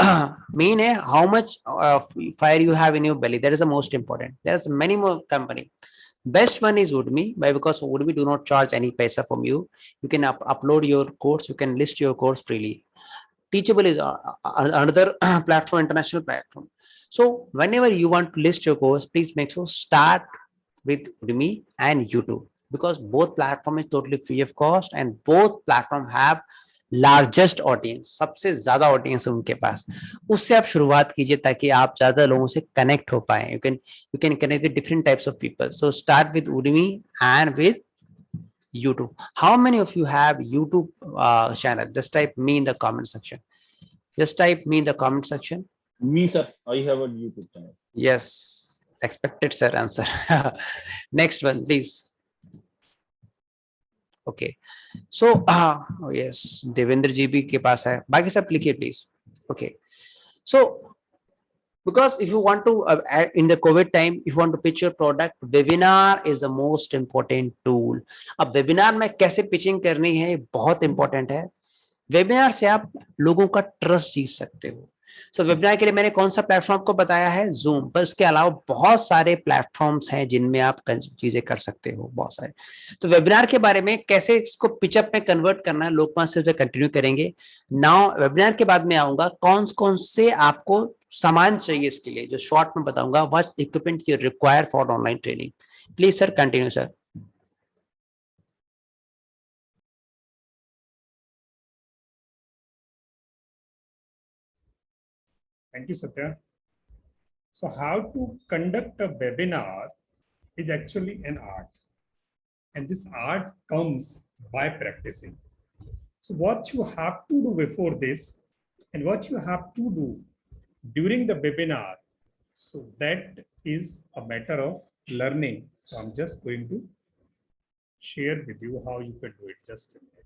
main है how much fire you have in your belly. That is the most important. There's many more company. Best one is Udemy, because Udemy do not charge any paisa from you. You can upload your course. You can list your course freely. Teachable is another platform, international platform. So whenever you want to list your course, please make sure start with Udemy and YouTube, because both platform is totally free of cost and both platform have largest audience, सबसे ज्यादा audience है उनके पास. उससे आप शुरुआत कीजिए ताकि आप ज्यादा लोगों से कनेक्ट हो पाए. You can connect with different types of people. So start with Udemy and with YouTube. How many of you have YouTube channel? Just type me in the comment section. Just type me in the comment section. Me, sir, I have a YouTube channel. Yes, expected sir answer. Next one, please. Okay. So oh yes, Devendra जी भी के पास है. बाकी सब लिखिए please. Okay. So because if you want to in the COVID time, if you want to pitch your product, webinar is the most important tool. अब webinar में कैसे pitching करनी है बहुत important है. वेबिनार से आप लोगों का ट्रस्ट जीत सकते हो. सो वेबिनार के लिए मैंने कौन सा प्लेटफॉर्म को बताया है, जूम, पर उसके अलावा बहुत सारे प्लेटफॉर्म्स हैं जिनमें आप चीजें कर सकते हो, बहुत सारे. तो वेबिनार के बारे में कैसे इसको पिचअप में कन्वर्ट करना है, लोकपाल से कंटिन्यू करेंगे. नाउ वेबिनार के बाद में आऊंगा कौन कौन से आपको सामान चाहिए इसके लिए, जो शॉर्ट में बताऊंगा. What equipment you require for online training. Please sir continue sir. Thank you, Satya. So how to conduct a webinar is actually an art. And this art comes by practicing. So what you have to do before this and what you have to do during the webinar, so that is a matter of learning. So I'm just going to share with you how you can do it. Just a minute.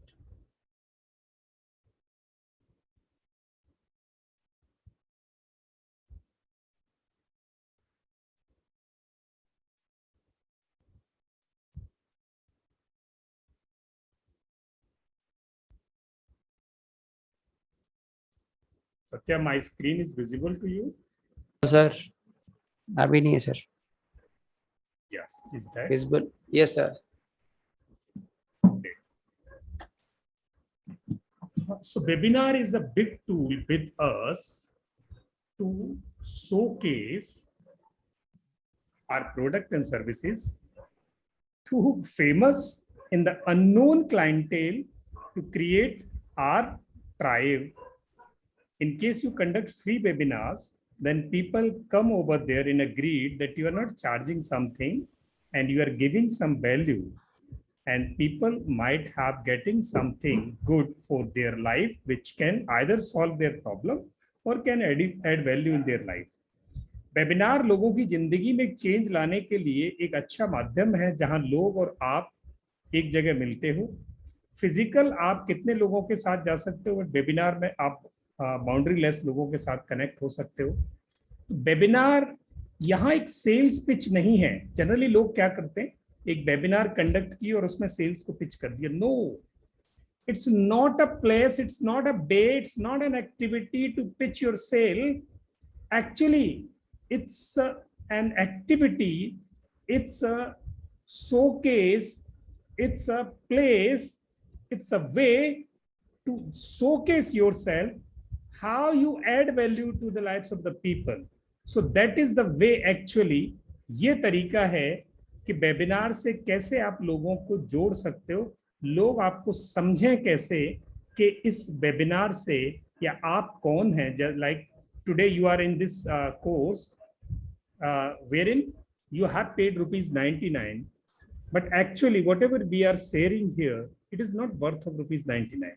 Satya, my screen is visible to you? Sir अभी नहीं है sir. Yes, is that visible? Yes sir. So webinar is a big tool with us to showcase our product and services to famous in the unknown clientele, to create our tribe. In case you conduct free webinars, then people come over there in a greed that you are not charging something and you are giving some value, and people might have getting something good for their life, which can either solve their problem or can add value in their life. Webinar लोगों की जिंदगी में एक change लाने के लिए एक अच्छा माध्यम है जहां लोग और आप एक जगह मिलते हो. फिजिकल आप कितने लोगों के साथ जा सकते हो, वेबिनार में आप बाउंड्री लेस लोगों के साथ कनेक्ट हो सकते हो. वेबिनार यहाँ एक सेल्स पिच नहीं है. जनरली लोग क्या करते हैं, एक वेबिनार कंडक्ट की और उसमें सेल्स को पिच कर दिया. No, it's not a place, it's not a bay, it's not an activity to pitch your sale. Actually it's an activity, it's a showcase, it's a place, it's a way to showcase yourself, how you add value to the lives of the people. So that is the way actually. ये तरीका है कि webinar से कैसे आप लोगों को जोड़ सकते हो, लोग आपको समझें कैसे कि इस वेबिनार से या आप कौन हैं. Like today you are in this course wherein you have paid ₹99, but actually whatever we are sharing here, it is not worth of ₹99.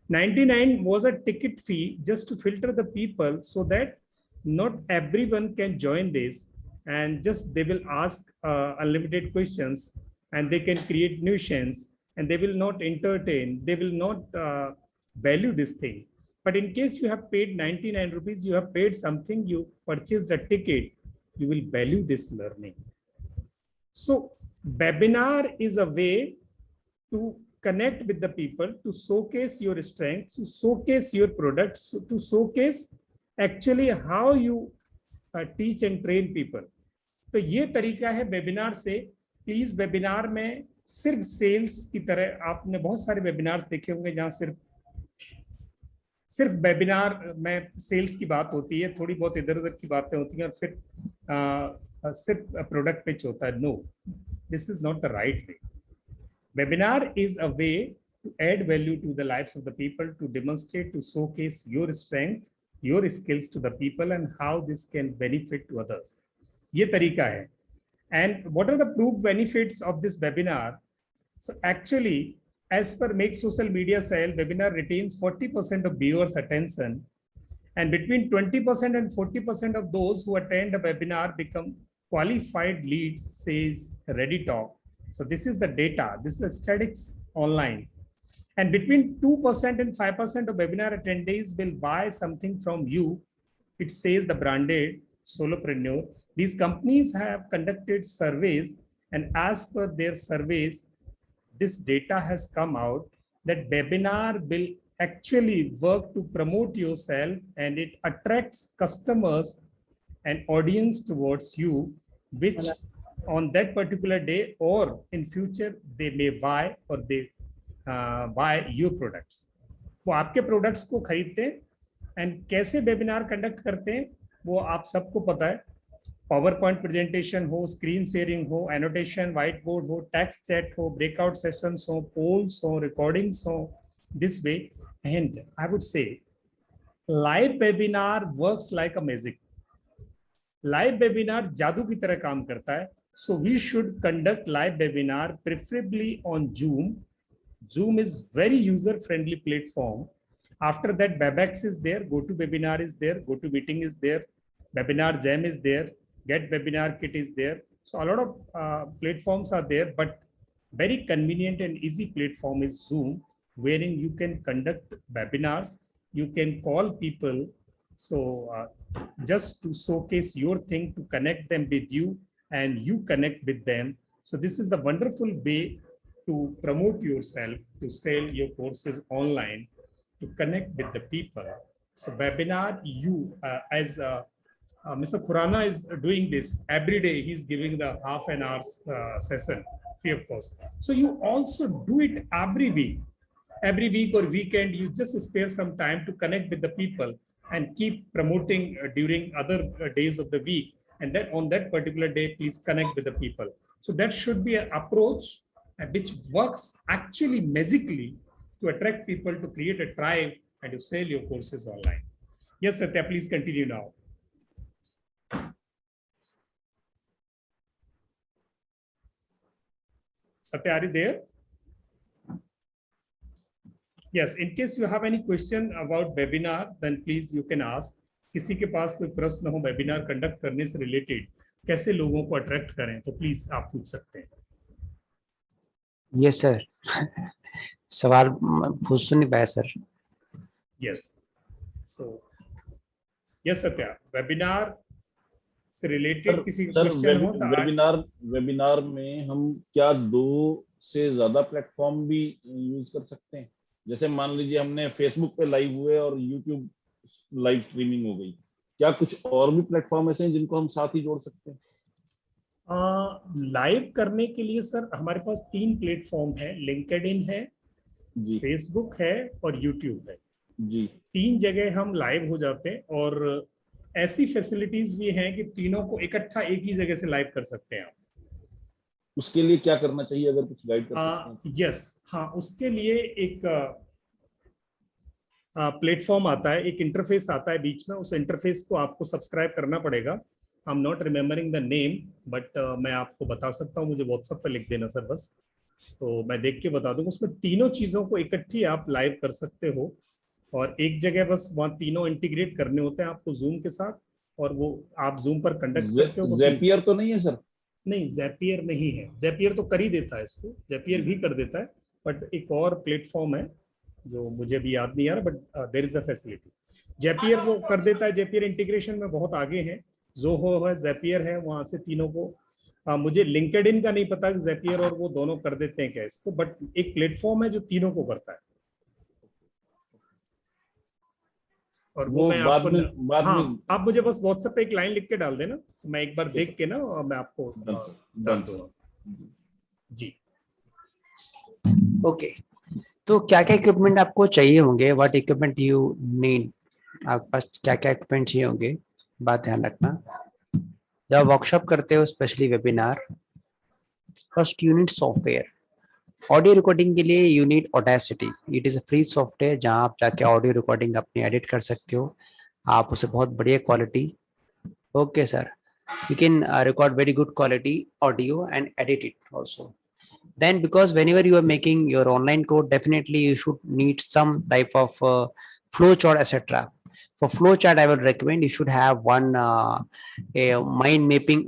99 was a ticket fee just to filter the people so that not everyone can join this, and just they will ask unlimited questions and they can create nuisance and they will not entertain, they will not value this thing. But in case you have paid ₹99, you have paid something, you purchased a ticket, you will value this learning. So webinar is a way to connect with the people, to showcase your strengths, to showcase your products, to showcase actually how you teach and train people. तो ये तरीका है webinar से. Please webinar में सिर्फ sales की तरह, आपने बहुत सारे वेबिनार्स देखे होंगे जहां सिर्फ वेबिनार में सेल्स की बात होती है, थोड़ी बहुत इधर उधर की बातें होती हैं, और फिर सिर्फ प्रोडक्ट पिच होता है. No, this is not the right way. Webinar is a way to add value to the lives of the people, to demonstrate, to showcase your strength, your skills to the people, and how this can benefit to others. ये तरीका है. And what are the proved benefits of this webinar? So actually, as per Make Social Media Cell, webinar retains 40% of viewers' attention, and between 20% and 40% of those who attend a webinar become qualified leads, says ReadyTalk. So this is the data, this is the statistics online. And between 2% and 5% of webinar attendees will buy something from you. It says the branded solopreneur. These companies have conducted surveys, and as per their surveys, this data has come out that webinar will actually work to promote yourself, and it attracts customers and audience towards you, which on that particular day or in future they may buy, or they buy your products. वो आपके products को खरीदते हैं. And कैसे webinar conduct करते हैं वो आप सबको पता है. पावर पॉइंट प्रेजेंटेशन हो, स्क्रीन शेयरिंग हो, एनोटेशन, व्हाइट बोर्ड हो, टेक्स्ट चैट हो, ब्रेकआउट सेशंस हो, पोल्स हो, रिकॉर्डिंग्स हो, this way. And I would say live webinar works like a magic. Live webinar जादू की तरह काम करता है. So we should conduct live webinar preferably on Zoom. Zoom is very user-friendly platform. After that, WebEx is there, GoToWebinar is there, GoToMeeting is there, Webinar Jam is there, GetWebinar Kit is there. So a lot of platforms are there, but very convenient and easy platform is Zoom, wherein you can conduct webinars, you can call people. So just to showcase your thing, to connect them with you, and you connect with them. So this is the wonderful way to promote yourself, to sell your courses online, to connect with the people. So webinar, you as Mr. Khurana is doing this every day. He's giving the half an hour session free of cost. So you also do it every week or weekend. You just spare some time to connect with the people and keep promoting during other days of the week. And then on that particular day, please connect with the people. So that should be an approach which works actually magically to attract people, to create a tribe, and to sell your courses online. Yes, Satya, please continue now. Satya, are you there? Yes, in case you have any question about webinar, then please you can ask. किसी के पास कोई प्रश्न हो webinar conduct करने से related, कैसे लोगों को अट्रैक्ट करें, तो प्लीज आप पूछ सकते हैं. Yes sir. सवाल पूछ सुन नहीं पाया sir. Yes. So yes Satya, webinar से रिलेटेड किसी क्वेश्चन हो तो वेबिनार में हम क्या 2 से ज्यादा प्लेटफॉर्म भी यूज कर सकते हैं? जैसे मान लीजिए हमने फेसबुक पे लाइव हुए और यूट्यूब लाइव स्ट्रीमिंग हो गई, क्या कुछ और भी प्लेटफॉर्म ऐसे हैं जिनको हम साथ ही जोड़ सकते हैं? लाइव करने के लिए सर हमारे पास 3 प्लेटफॉर्म है. लिंक्डइन है, फेसबुक है और यूट्यूब है जी. 3 जगह हम लाइव हो जाते हैं, और ऐसी फैसिलिटीज भी हैं कि तीनों को इकट्ठा एक ही जगह से लाइव कर सकते हैं आप. उसके लिए क्या करना चाहिए, अगर कुछ गाइड कर सकते हैं? यस, हाँ, उसके लिए एक प्लेटफॉर्म आता है, एक इंटरफेस आता है बीच में. उस इंटरफेस को आपको सब्सक्राइब करना पड़ेगा. I am not remembering the name, but मैं आपको बता सकता हूँ. मुझे व्हाट्सएप पे लिख देना सर बस, तो मैं देख के बता दूंगा. उसमें तीनों चीज़ों को इकट्ठी आप लाइव कर सकते हो, और एक जगह बस वहाँ तीनों इंटीग्रेट करने होते हैं आपको जूम के साथ, और वो आप जूम पर कंडक्ट करते हो. ज़ैपियर तो नहीं है सर? नहीं, ज़ैपियर नहीं है. ज़ैपियर तो कर ही देता है इसको, ज़ैपियर भी कर देता है, बट एक और प्लेटफॉर्म है जो मुझे भी याद नहीं आ रहा, but there is a facility. Zapier वो कर देता है. ज़ैपियर इंटीग्रेशन में बहुत आगे है. ज़ोहो है, ज़ैपियर है, वहाँ से तीनों को मुझे लिंक्डइन का नहीं पता कि ज़ैपियर और वो दोनों कर देते हैं क्या इसको, बट एक प्लेटफॉर्म है जो तीनों को करता है. और वो मैं बाद आपको में आप मुझे बस व्हाट्सएप पे एक लाइन लिख के डाल देना, तो मैं एक बार देख के ना मैं आपको डाल दूंगा जी. ओके, तो क्या क्या इक्विपमेंट आपको चाहिए होंगे? What equipment you need? आपके पास क्या क्या इक्विपमेंट चाहिए होंगे, बात ध्यान रखना. जब वर्कशॉप करते हो specially webinar, first you need software. Audio recording के लिए you need audacity. It is a free software जहां आप जाके ऑडियो रिकॉर्डिंग अपनी एडिट कर सकते हो, आप उसे बहुत बढ़िया quality, okay sir, you can record very good quality audio and edit it also. Then because whenever you are making your online code, definitely you should need some type of flow chart, etc. For flow chart, I would recommend you should have one a mind mapping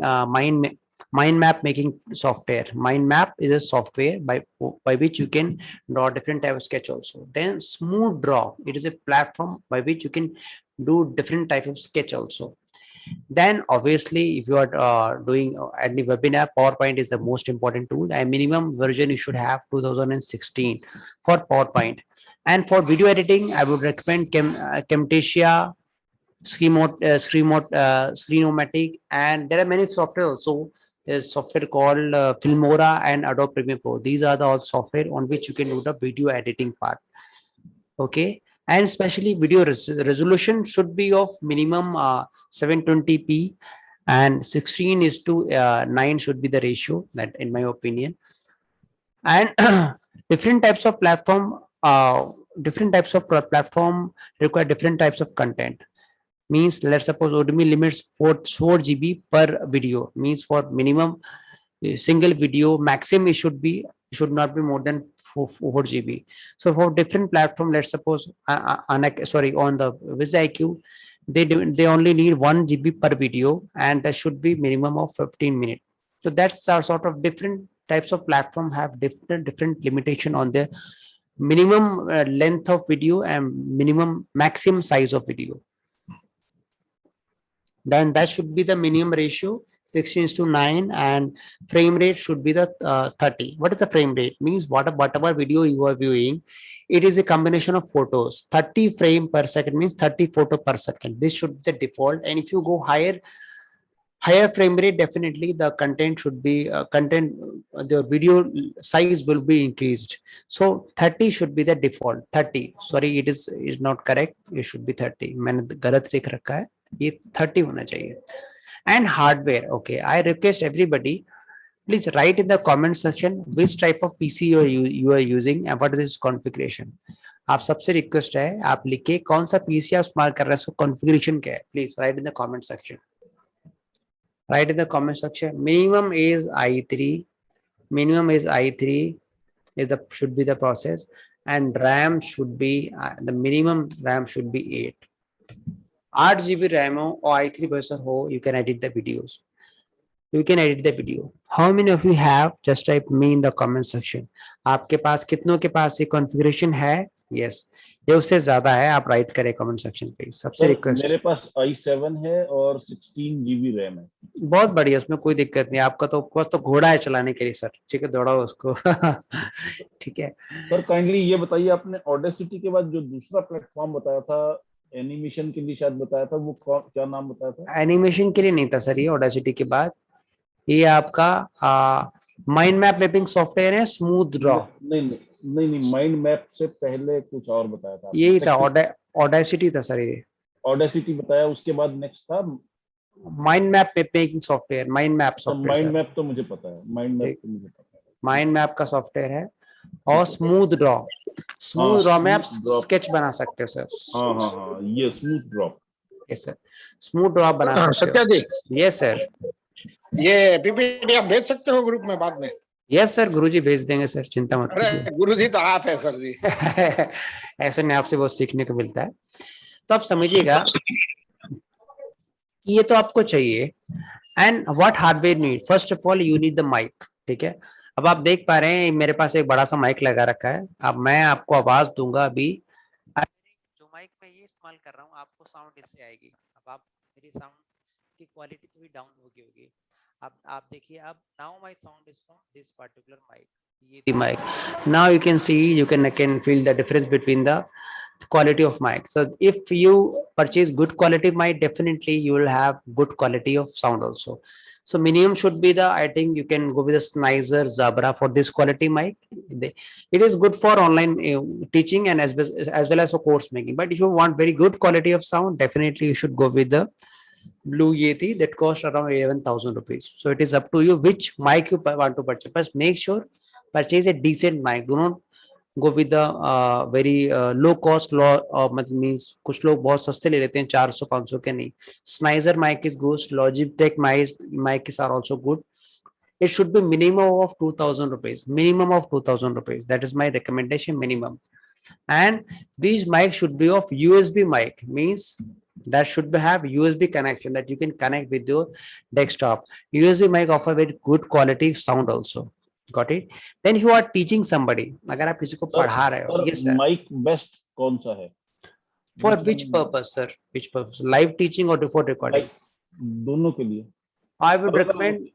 mind map making software. Mind map is a software by which you can draw different type of sketch also. Then smooth draw, it is a platform by which you can do different type of sketch also. Then obviously if you are doing any webinar, PowerPoint is the most important tool, and minimum version you should have 2016 for PowerPoint. And for video editing, I would recommend Camtasia, Screenomatic, and there are many software also. There's software called Filmora and Adobe Premiere Pro. These are the all software on which you can do the video editing part. Okay, and especially video resolution should be of minimum 720p, and 16:9 should be the ratio, that in my opinion. And different types of platform require different types of content. Means let's suppose Udemy limits 4 GB per video, means for minimum single video maximum it should not be more than 4 GB. So for different platform, let's suppose on the VisIQ, they only need 1 GB per video, and that should be minimum of 15 minutes. So that's our sort of different types of platform have different limitation on the minimum length of video and minimum maximum size of video. Then that should be the minimum ratio 16:9, and frame rate should be the 30. What is the frame rate? Means whatever video you are viewing, it is a combination of photos. 30 frame per second means 30 photo per second. This should be the default. And if you go higher frame rate, definitely the content should be the video size will be increased. So 30 should be the default. 30, sorry, it is not correct. It should be 30. मैंने गलत लिख रखा है, ये 30 होना चाहिए. And hardware, okay, I request everybody, please write in the comment section which type of PC you are using and what is its configuration. आप सबसे रिक्वेस्ट है, आप लिखे कौन सा पीसी आप इस्तेमाल कर रहे हैं, उसका कॉन्फ़िगरेशन क्या है. Please right in the comment section. Write in the comment section. Minimum is i3. Minimum is i3 should be the process, and RAM should be the minimum RAM should be 8. 8 GB RAM or i3 processor ho, you can edit the videos. You can edit the video. How many of you have? Just type me in the comment section. आपके पास कितनों के पास ये configuration है? Yes. ये उससे ज्यादा है, आप राइट करें कमेंट सेक्शन पे. सबसे रिक्वेस्ट. मेरे पास i7 है और 16 GB रैम है. बहुत बढ़िया, उसमें कोई दिक्कत नहीं. आपका तो बस तो घोड़ा है चलाने के लिए सर. ठीक है, दौड़ाओ उसको. ठीक है सर. काइंडली ये बताइए, आपने ऑडेसिटी के बाद जो दूसरा प्लेटफॉर्म बताया था एनिमेशन के लिए शायद बताया था, वो क्या नाम बताया था? एनिमेशन के लिए नहीं था सर, ये ऑडेसिटी के बाद ये आपका माइंड मैप मैपिंग सॉफ्टवेयर है, स्मूथ ड्रॉ. नहीं, माइंड मैप से पहले कुछ और बताया था. यही था, ऑडेसिटी था सर. ये ऑडेसिटी बताया, उसके बाद नेक्स्ट था mind map making software. Mind map software. Mind map तो मुझे पता है. माइंड मैप का सॉफ्टवेयर है. और स्मूथ ड्रॉ. स्मूथ ड्रॉ में आप स्केच बना सकते हो सर. हाँ, ये smooth draw. Yes sir, smooth draw बना सकते हो. सत्या जी, यस सर. ये पीपीटी आप भेज सकते हो ग्रुप में बाद में? यस सर, गुरुजी भेज देंगे सर, चिंता मत कीजिए. अरे गुरुजी तो हाथ है सर जी. ऐसे नहीं, आपसे बहुत सीखने को मिलता है. तो आप समझिएगा ये तो आपको चाहिए. And what hardware need, first of all you need the mic. ठीक है, अब आप देख पा रहे हैं मेरे पास एक बड़ा सा माइक लगा रखा है. अब मैं आपको आवाज दूंगा अभी, जो माइक में ये इस्तेमाल कर रहा हूँ, आपको साउंड इससे आएगी. अब आप मेरी साउंड की क्वालिटी थोड़ी डाउन होगी. अब आप देखिए, अब now my sound is from this particular mic. ये mic, now you can see, you can feel the difference between the quality of mic. So if you purchase good quality mic, definitely you will have good quality of sound also. So minimum should be the, I think you can go with the Sennheiser Zabra for this quality mic. It is good for online teaching and as well as for course making. But if you want very good quality of sound, definitely you should go with the Blue Yeti that costs around 11,000 rupees. So it is up to you which mic you want to purchase. But make sure purchase a decent mic. Do not go with the very low cost law मतलब means कुछ लोग बहुत सस्ते ले लेते हैं 400-500 के नहीं. Sennheiser mic is good. Logitech mics are also good. It should be minimum of 2,000 rupees. Minimum of 2,000 rupees. That is my recommendation minimum. And these mics should be of USB mic, means that should have USB connection that you can connect with your desktop. USB mic offer very good quality sound also. Got it? Then if you are teaching somebody, अगर आप किसी को पढ़ा रहे हो, yes sir. Mic best कौन सा है? For which purpose, sir? Which purpose? Live teaching or for recording? दोनों के लिए. I would recommend,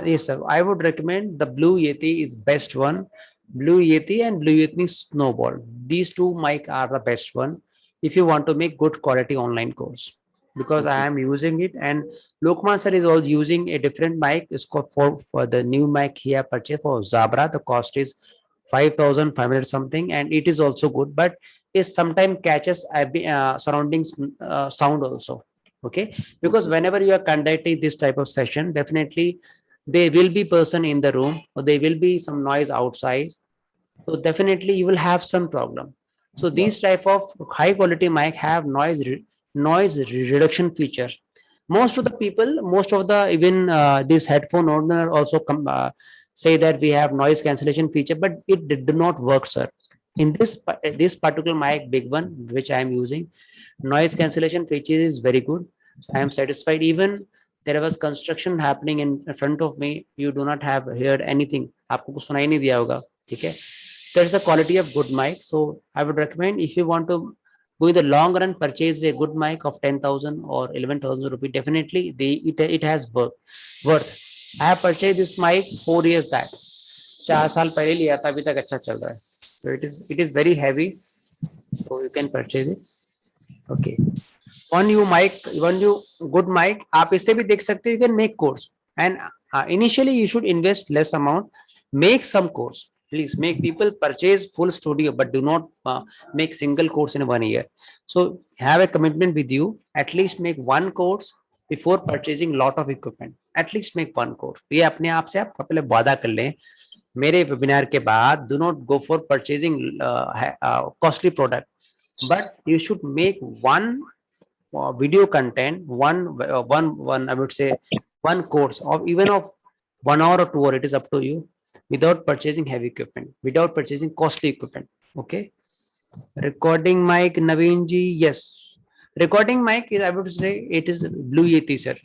yes sir, I would recommend the Blue Yeti is best one. Blue Yeti and Blue Yeti Snowball. These two mic are the best one if you want to make good quality online course. Because I am using it, and Lokman sir is also using a different mic. It's called for the new mic he have purchased for Zabra. The cost is 5,500 something, and it is also good, but it sometimes catches surroundings sound also. Okay, because whenever you are conducting this type of session, definitely there will be person in the room or there will be some noise outside, so definitely you will have some problem. So these type of high quality mic have noise reduction feature. Most of the people, most of the even this headphone owner also say that we have noise cancellation feature, but it did not work, sir. In this particular mic, big one which I am using, noise cancellation feature is very good. So I am satisfied. Even there was construction happening in front of me, you do not have heard anything. आपको कुछ सुनाई नहीं दिया होगा, ठीक है? There's the quality of good mic. So I would recommend, if you want to go in the long run, purchase a good mic of 10,000 or 11,000 rupees. Definitely, it has worth. I have purchased this mic 4 years back. 4 साल पहले लिया था, अभी तक अच्छा चल रहा है. So it is very heavy. So you can purchase it. Okay. One good mic. आप इससे भी देख सकते हो. You can make course. And initially you should invest less amount. Make some course. Please make people purchase full studio, but do not make single course in 1 year. So have a commitment with you. At least make one course before purchasing lot of equipment. At least make one course. ये अपने आप से आप पहले वादा कर लें. मेरे वेबिनार के बाद do not go for purchasing costly product, but you should make one video content, one I would say one course of even of 1 hour or 2 hours. It is up to you. Without purchasing heavy equipment, without purchasing costly equipment. Okay. Recording mic, Naveen ji, yes. Recording mic is, I would say, it is Blue Yeti, sir.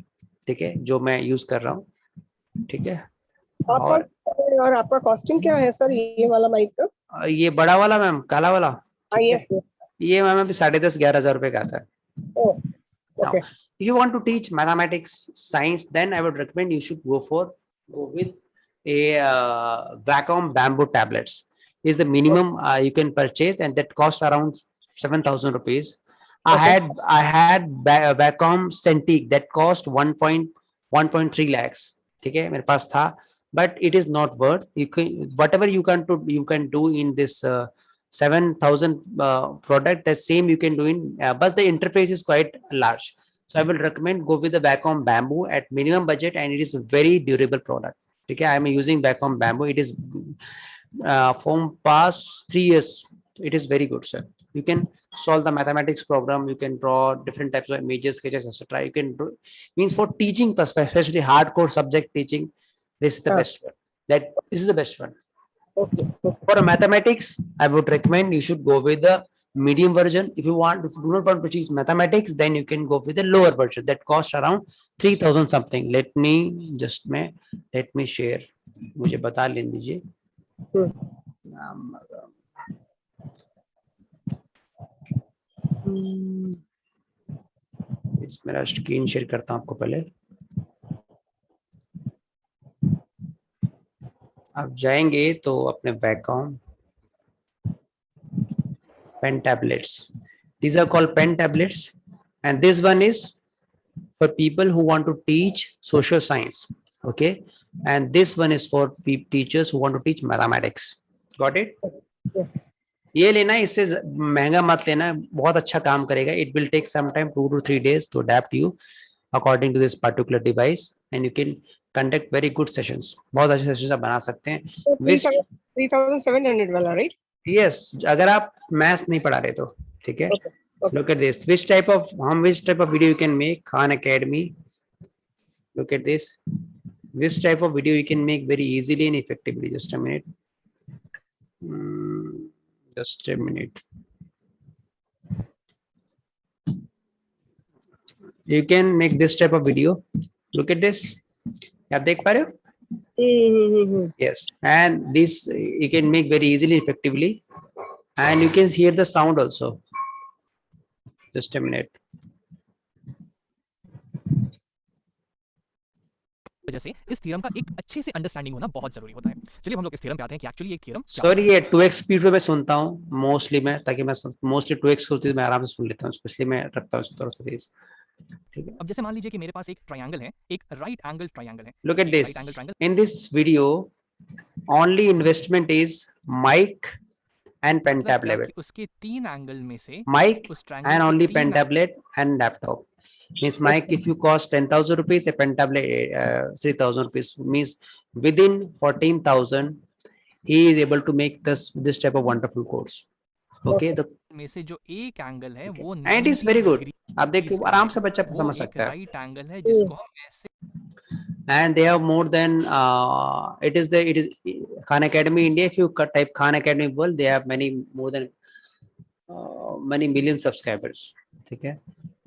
ठीक है, जो मैं use कर रहा हूँ, ठीक है. और आपका कॉस्टिंग क्या है सर ये वाला माइक का? ये बड़ा वाला मैम, काला वाला, ये मैम अभी 10,500-11,000 रुपए का आता है. Now, if you want to teach mathematics, science, then I would recommend you should go with a Wacom bamboo tablets. Is the minimum you can purchase, and that costs around 7,000 rupees. I had Wacom Cintiq that cost 1.3 lakhs. ठीक है, मेरे पास था, but it is not worth. You can whatever you can do in this 7,000 product. The same you can do in, but the interface is quite large. So I will recommend go with the Wacom bamboo at minimum budget, and it is a very durable product. Okay, I am using Wacom bamboo. It is from past 3 years. It is very good, sir. You can solve the mathematics program. You can draw different types of images, sketches, etc. You can do, means for teaching, especially hardcore subject teaching. This is the best one. This is the best one. Okay. For mathematics, I would recommend you should go with the medium version. If you do not want to teach mathematics, then you can go with the lower version that costs around 3,000 something. Let me share. मुझे बता लेने दीजिए. इस मेरा screen share करता हूं आपको पहले. आप जाएंगे तो अपने Wacom pen tablets. These are called pen tablets, and this one is for people who want to teach social science. Okay, and this one is for teachers who want to teach mathematics. Got it? ये लेना, इससे महंगा मत लेना, बहुत अच्छा काम करेगा. It will take some time, 2 to 3 days to adapt you. according to this particular device, and you can conduct very good sessions. बहुत अच्छे sessions आप बना सकते हैं. So Which 3,700 वाला, right? yes, अगर आप मैथ्स नहीं पढ़ा रहे तो ठीक है. Okay. Okay. Look at this. Which type of video you can make? Khan Academy. Look at this. This type of video you can make very easily and effectively. Just a minute. Just a minute. You can make this type of video. Look at this. आप देख पा रहे हो? Mm-hmm. Yes, and this you can make very easily, effectively, and you can hear the sound also. Just a minute. वजह से इस theorem का एक अच्छे से अंडरस्टैंडिंग होना बहुत जरूरी होता है। चलिए हम लोग इस थ्योरम पे आते हैं कि एक्चुअली ये थ्योरम क्या Sorry, ये 2x स्पीड पे मैं सुनता हूँ मोस्टली मैं, ताकि मैं मोस्टली 2x होती है मैं आराम से सुन लेता हूँ, इसलिए मैं रखता हूँ थोड़ा सा तेज. ठीक है. अब जैसे मान लीजिए कि मेरे पास एक ट्रायंगल है, एक राइट एंगल ट्रायंगल है। Look at ये this. Right angle triangle In this video, only investment is mic and pen मतलब क्या tablet. कि उसके तीन एंगल में से Mic उस ट्रायंगल and के only तीन pen tablet and laptop. Means mic if you cost 10,000 rupees, a pen tablet 3,000 rupees. Means within 14,000, he is able to make this type of wonderful course. Okay, the में से जो एक angle है वो and it is 90 very good. Degree आप देखिए का आराम है। से बच्चा वो समझ एक सकता है. राइट एंगल है जिसको हम ऐसे And they have more than it is Khan Academy India. If you type Khan Academy World, they have more than many million subscribers. Okay,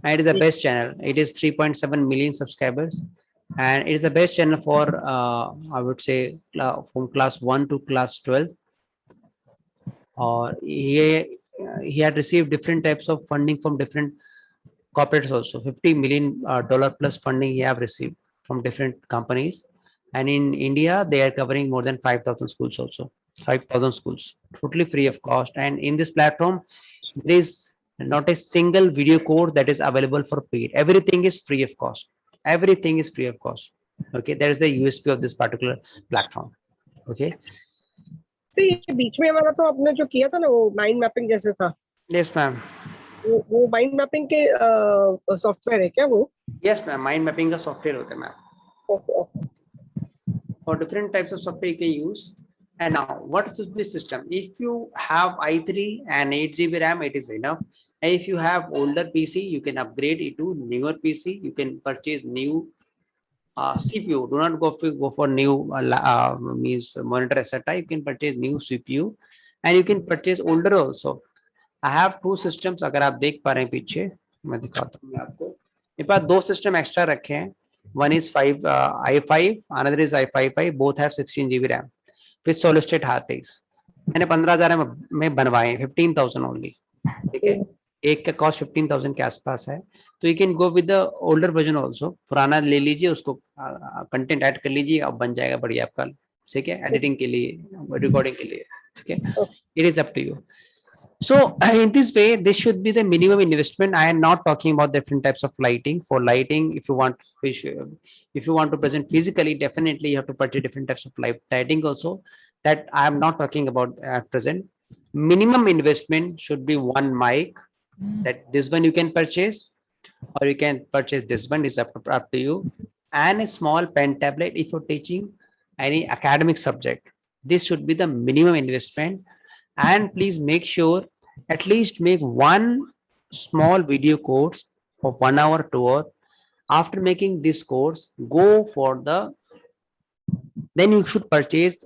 and it is the best channel. It is 3.7 million subscribers, and it is the best channel for I would say from class 1 to class 12. Or he had received different types of funding from different corporates also. $50 million plus funding he have received from different companies, and in India they are covering more than 5,000 schools also. 5,000 schools totally free of cost, and in this platform there is not a single video course that is available for paid. Everything is free of cost. Everything is free of cost. Okay, that is the USP of this particular platform. Okay. See, ये बीच में हमारा तो आपने जो किया था ना वो माइंड मैपिंग जैसे था, Yes ma'am. वो माइंड मैपिंग के सॉफ्टवेयर है क्या वो? Yes ma'am, mind mapping का software होता है ma'am. Okay. For different types of software you can use. And now what is this system? If you have i3 and 8 GB RAM, it is enough. And if you have older PC, you can upgrade it to newer PC. You can purchase new CPU. Do not go for new means monitor, etc. You can purchase new CPU, and you can purchase older also. I have two systems. अगर आप देख पा रहे हैं पीछे, मैं दिखाता हूँ आपको. मेरे पास दो सिस्टम एक्स्ट्रा रखे हैं. One is i5, another is i5. Both have 16 GB RAM with solid state hard disks. मैंने 15,000 में बनवाए, 15,000 only. ठीक है, एक का कॉस्ट 15,000 के आसपास है. तो you can go with the older version also. पुराना ले लीजिए, उसको कंटेंट ऐड कर लीजिए, अब बन जाएगा बढ़िया आपका. ठीक है, एडिटिंग के लिए, रिकॉर्डिंग के लिए. ठीक है, it is up to you. So in this way, this should be the minimum investment. I am not talking about different types of lighting. For lighting, if you want to present physically, definitely you have to purchase different types of lighting also. That I am not talking about at present. Minimum investment should be one mic. That this one you can purchase, or you can purchase this one, is up to you. And a small pen tablet if you're teaching any academic subject. This should be the minimum investment. And please make sure at least make one small video course of 1 hour, 2 hour. After making this course, go for then you should purchase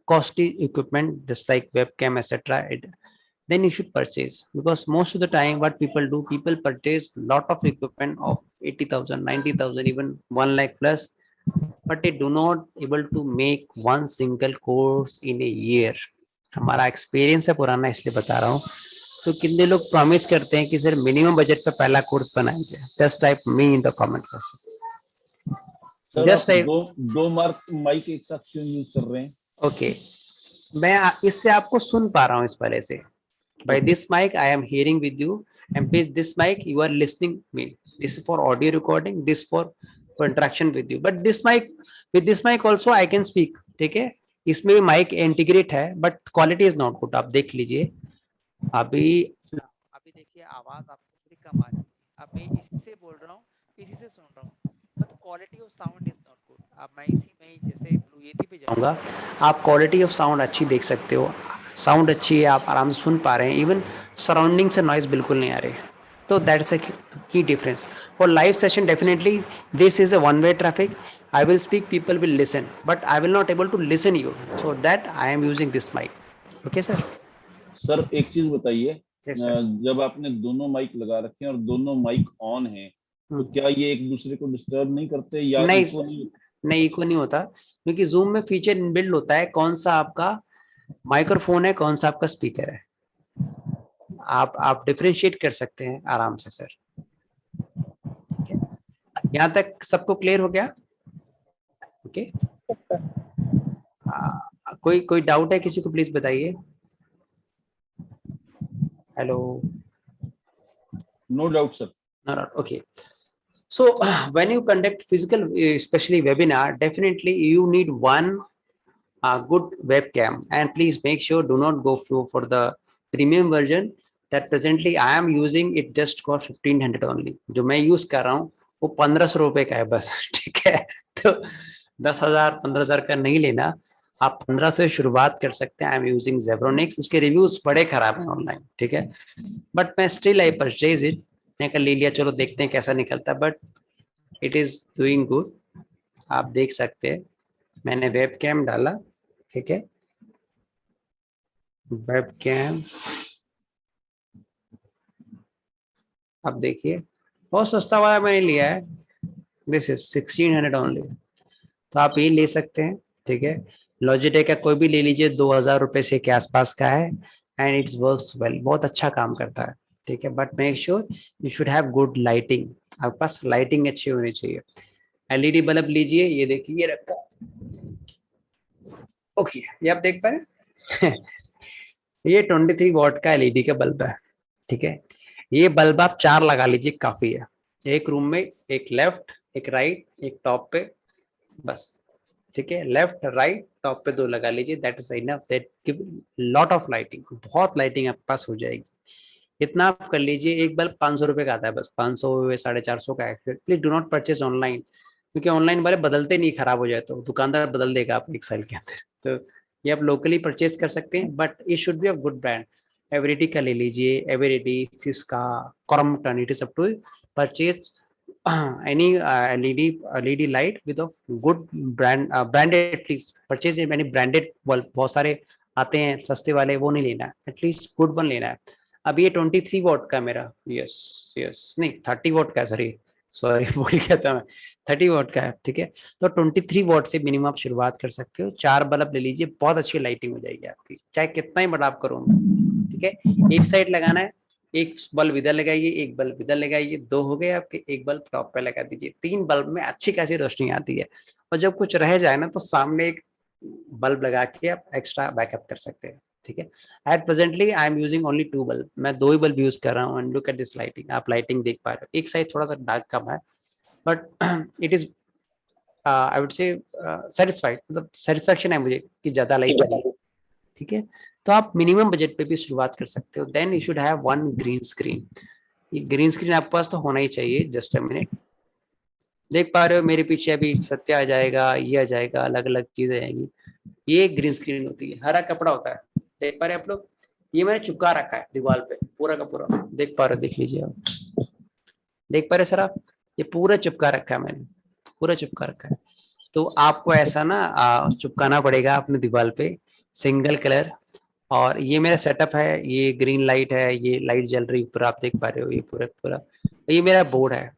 costly equipment just like webcam, etc. Then you should purchase, because most of the time what people do, people purchase lot of equipment of 80,000, 90,000, even 1 lakh plus, but they do not able to make one single course in a year. हमारा experience है पुराना, इसलिए बता रहा हूँ. तो कितने लोग प्रॉमिस करते हैं कि सर मिनिमम बजट पे पहला कोर्स बनाएंगे? Just type me in the comment section. Just दो माइक एक साथ क्यों यूज कर रहे हैं? ओके, मैं इससे आपको सुन पा रहा हूँ इस वाले से. By this mic I am hearing with you, and with this mic you are listening me. This for audio recording, this for interaction with you. But this mic, with this mic also I can speak. ठीक है, इसमें भी mic integrate है, but quality is not good. आप देख लीजिए, अभी देखिए आवाज आपको थोड़ी कम आ रही है. अब मैं इसी से बोल रहा हूँ, इसी से सुन रहा हूँ. Quality of sound is not good. अब मैं इसी में ही जैसे ब्लू यeti पे जाऊंगा, आप क्वालिटी ऑफ साउंड अच्छी देख सकते हो, साउंड अच्छी है, आप आराम से सुन पा रहे हैं, इवन सराउंडिंग से नॉइज बिल्कुल नहीं आ रही। तो that's a key difference. For live session definitely this is a one way traffic, I will speak, people will listen, but I will not able to listen you, so that I am using this mic. Okay sir. Sir एक चीज बताइए, Yes, sir. जब आपने दोनों mic लगा रखे हैं और दोनों माइक ऑन हैं, तो क्या ये एक दूसरे को डिस्टर्ब नहीं करते या नहीं इको नहीं? नहीं, इको नहीं होता, क्योंकि जूम में फीचर इनबिल्ड होता है कौन सा आपका माइक्रोफोन है, कौन सा आपका स्पीकर है, आप डिफरेंशिएट कर सकते हैं आराम से सर। ठीक है, यहाँ तक सबको क्लियर हो गया? ओके, कोई डाउट है किसी को, प्लीज बताइए। Hello? No doubt sir. Okay. So when you conduct physical, especially webinar, definitely you need one good webcam, and please make sure do not go for the premium version that presently I am using. It just cost 1500 only. जो मैं use कर रहा हूँ वो 1500 रुपए का है बस। ठीक है, तो 10,000 15,000 का नहीं लेना, आप 15 से शुरुआत कर सकते हैं। आई एम यूजिंग Zebronics, इसके रिव्यूज बड़े खराब हैं ऑनलाइन। ठीक है, बट मैं स्टिल आई परचेज इट, मैं कल ले लिया, चलो देखते हैं कैसा निकलता है, but it is doing good. आप देख सकते हैं मैंने वेबकैम डाला, ठीक है, वेबकैम अब देखिए बहुत सस्ता वाला मैंने लिया है, दिस इज 1600 ओनली, तो आप ये ले सकते हैं। ठीक है, लॉजिटेक का कोई भी ले लीजिए, 2000 रुपए से के आसपास का है, एंड इट्स वर्क्स वेल, बहुत अच्छा काम करता है। ठीक है, but make sure you should have good lighting, आपके पास लाइटिंग अच्छी होनी चाहिए। एलईडी बल्ब लीजिए, ये देखिए ये रखा, ओके ये आप देख पाए। ये 23 वॉट का एलईडी का बल्ब है। ठीक है, ये बल्ब आप 4 लगा लीजिए, काफी है, एक रूम में, एक लेफ्ट एक राइट एक टॉप पे, बस। ठीक है, लेफ्ट राइट टॉप पे 2 लगा लीजिए, that is enough, that give lot of lighting, बहुत लाइटिंग आपके पास हो जाएगी। इतना आप कर लीजिए। एक बल्ब 500 रुपए का आता है बस, 500 450 का है। Please do not purchase online, क्योंकि ऑनलाइन वाले बदलते नहीं, खराब हो जाए तो दुकानदार बदल देगा आप 1 साल के अंदर। तो ये आप लोकली परचेज कर सकते हैं, but it should be a good brand. Eveready का ले लीजिए, Eveready, Syska, Crompton, it is up to purchase any LED light with a good branded, please purchase any branded bulb, बहुत सारे आते हैं सस्ते वाले, वो नहीं लेना है, एटलीस्ट गुड वन लेना है। अब ये 23 वॉट का मेरा, यस नहीं 30 वॉट का, सॉरी भूल गया था मैं, 30 वॉट का है। ठीक है, तो 23 वॉट से मिनिमम आप शुरुआत कर सकते हो। 4 बल्ब ले लीजिए, बहुत अच्छी लाइटिंग हो जाएगी आपकी, चाहे कितना ही बड़ा आप करो। ठीक है, एक साइड लगाना है, एक बल्ब इधर लगाइए, एक बल्ब इधर लगाइए, 2 हो गए आपके, एक बल्ब टॉप पे लगा दीजिए। 3 बल्ब में अच्छी खासी रोशनी आती है, और जब कुछ रह जाए ना तो सामने एक बल्ब लगा के आप एक्स्ट्रा बैकअप कर सकते हैं। ठीक है, at presently I am using only 2 bulb, मैं 2 ही बल्ब यूज कर रहा हूँ, and look at this lighting, आप लाइटिंग देख पा रहे हो, एक साइड थोड़ा सा डार्क कम है, but it is I would say satisfied, मतलब सेटिस्फैक्शन है मुझे कि ज्यादा लाइट लगी। ठीक है, तो आप मिनिमम बजट पे भी शुरुआत कर सकते हो। Then you should have one green screen, ये ग्रीन स्क्रीन आपके पास तो होना ही चाहिए। जस्ट अ मिनट, देख पा रहे हो मेरे पीछे अभी सत्य आ जाएगा, ये आ जाएगा, अलग अलग चीजें आएंगी। ये ग्रीन स्क्रीन होती है, हरा कपड़ा होता है, देख पा रहे हैं आप लोग, ये मैंने चिपका रखा है दीवार पे पूरा का पूरा, देख पा रहे हो, देख लीजिए आप, देख पा रहे सर आप, ये पूरा चिपका रखा है मैंने, पूरा चिपका रखा है। तो आपको ऐसा ना चिपकाना पड़ेगा अपने दीवार पे, सिंगल कलर। और ये मेरा सेटअप है, ये ग्रीन लाइट है, ये लाइट जल रही ऊपर, आप देख पा रहे हो, ये पूरा पूरा। ये मेरा बोर्ड है,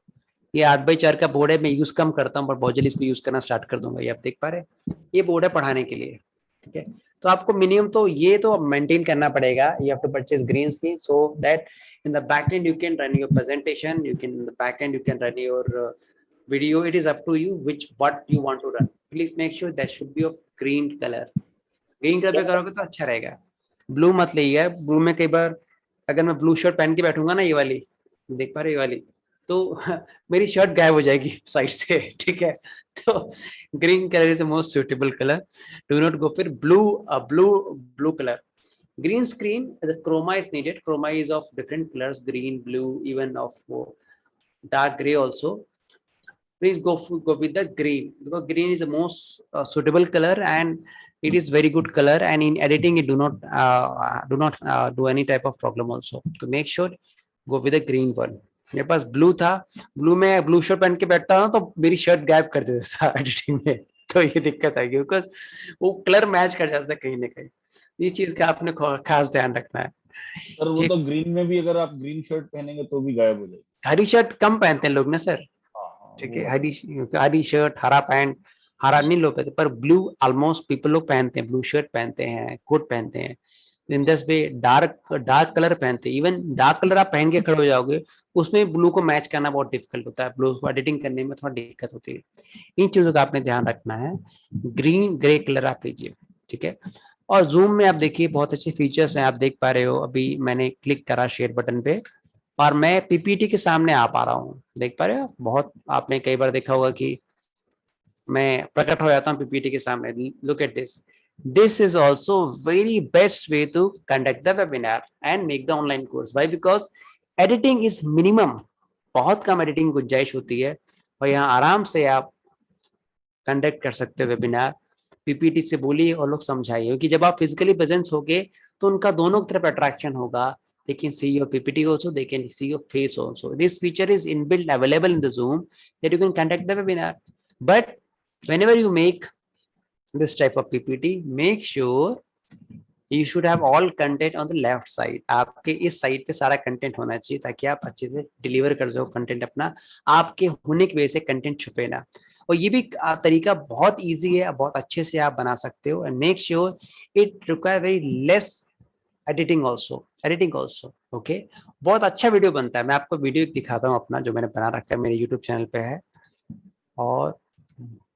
ये 8x4 का बोर्ड है, मैं यूज कम करता हूँ, पर बहुत जल्दी इसको यूज करना स्टार्ट कर दूंगा। ये आप देख पा रहे हैं, ये बोर्ड है पढ़ाने के लिए। ठीक है, तो आपको मिनिमम तो ये तो मेंटेन करना पड़ेगा, you have to purchase green screen, so that in the back end you can run your presentation, you can in the back end you can run your video. It is up to you what you want to run. Please make sure that should be of green color. Green colour पे करोगे तो अच्छा रहेगा, blue मत लीजिए। Blue में कई बार अगर मैं ब्लू शर्ट पहन के बैठूंगा ना, ये वाली देख पा रहे, ये वाली, तो मेरी शर्ट गायब हो जाएगी साइड से। ठीक है, तो green colour is the most suitable colour, do not go for blue colour. Green screen, the chroma is needed. Chroma is of different colors, green, blue, even of dark gray also. please go with the green, because green is the most suitable color and it is very good color, and in editing it do not do any type of problem also. To make sure, go with the green one. मेरे पास blue था, blue में blue shirt पहन के बैठता हूँ तो मेरी shirt गायब कर देता था एडिटिंग में, तो ये दिक्कत आएगी बिकॉज वो कलर मैच कर जाता है कहीं ना कहीं। इस चीज का आपने खास ध्यान रखना है। सर वो तो ग्रीन में भी अगर आप ग्रीन शर्ट पहनेंगे तो भी गायब हो जाएगी। हरी शर्ट कम पहनते हैं लोग ना सर, ठीक है, हरी शर्ट, हरा पैंट, हरा नहीं लोग पहनते, पर ब्लू ऑलमोस्ट पीपल लोग पहनते हैं, ब्लू शर्ट पहनते हैं, कोट पहनते हैं। In this way dark colour पहनते हैं। इवन डार्क कलर आप पहन के खड़े हो जाओगे, उसमें ब्लू को मैच करना बहुत डिफिकल्ट होता है, ब्लू को एडिटिंग करने में थोड़ा दिक्कत होती है। इन चीजों का आपने ध्यान रखना है। ग्रीन ग्रे कलर आप लीजिए, ठीक है। और जूम में आप देखिए बहुत अच्छे फीचर्स हैं, आप देख पा रहे हो। अभी मैंने क्लिक करा शेयर बटन पे और मैं पीपीटी के सामने आ पा रहा हूँ, देख पा रहे हो। बहुत आपने कई बार देखा होगा कि मैं प्रकट हो जाता हूँ पीपीटी के सामने। Look at this, this is also very best way to conduct the webinar and make the online course. Why? Because editing is minimum, बहुत कम एडिटिंग गुंजाइश होती है और यहाँ आराम से आप कंडक्ट कर सकते हो वेबिनार। पीपीटी से बोलिए और लोग समझाइए, क्योंकि जब आप फिजिकली प्रेजेंस होगे तो उनका दोनों तरफ अट्रैक्शन होगा। They can see your PPT also, they can see your face also. This feature is inbuilt available in the Zoom that you can conduct the webinar. But whenever you make this type of PPT, make sure you should have all content on the left side. आपके इस side पे सारा content होना चाहिए ताकि आप अच्छे से डिलीवर कर सको कंटेंट अपना। आपके होने की वजह से कंटेंट छुपे ना। और ये भी तरीका बहुत इजी है, बहुत अच्छे से आप बना सकते हो। And make sure it require very less editing also, okay. बहुत अच्छा वीडियो बनता है। मैं आपको वीडियो दिखाता हूँ अपना, जो मैंने बना रखा है, मेरे यूट्यूब चैनल पे है। और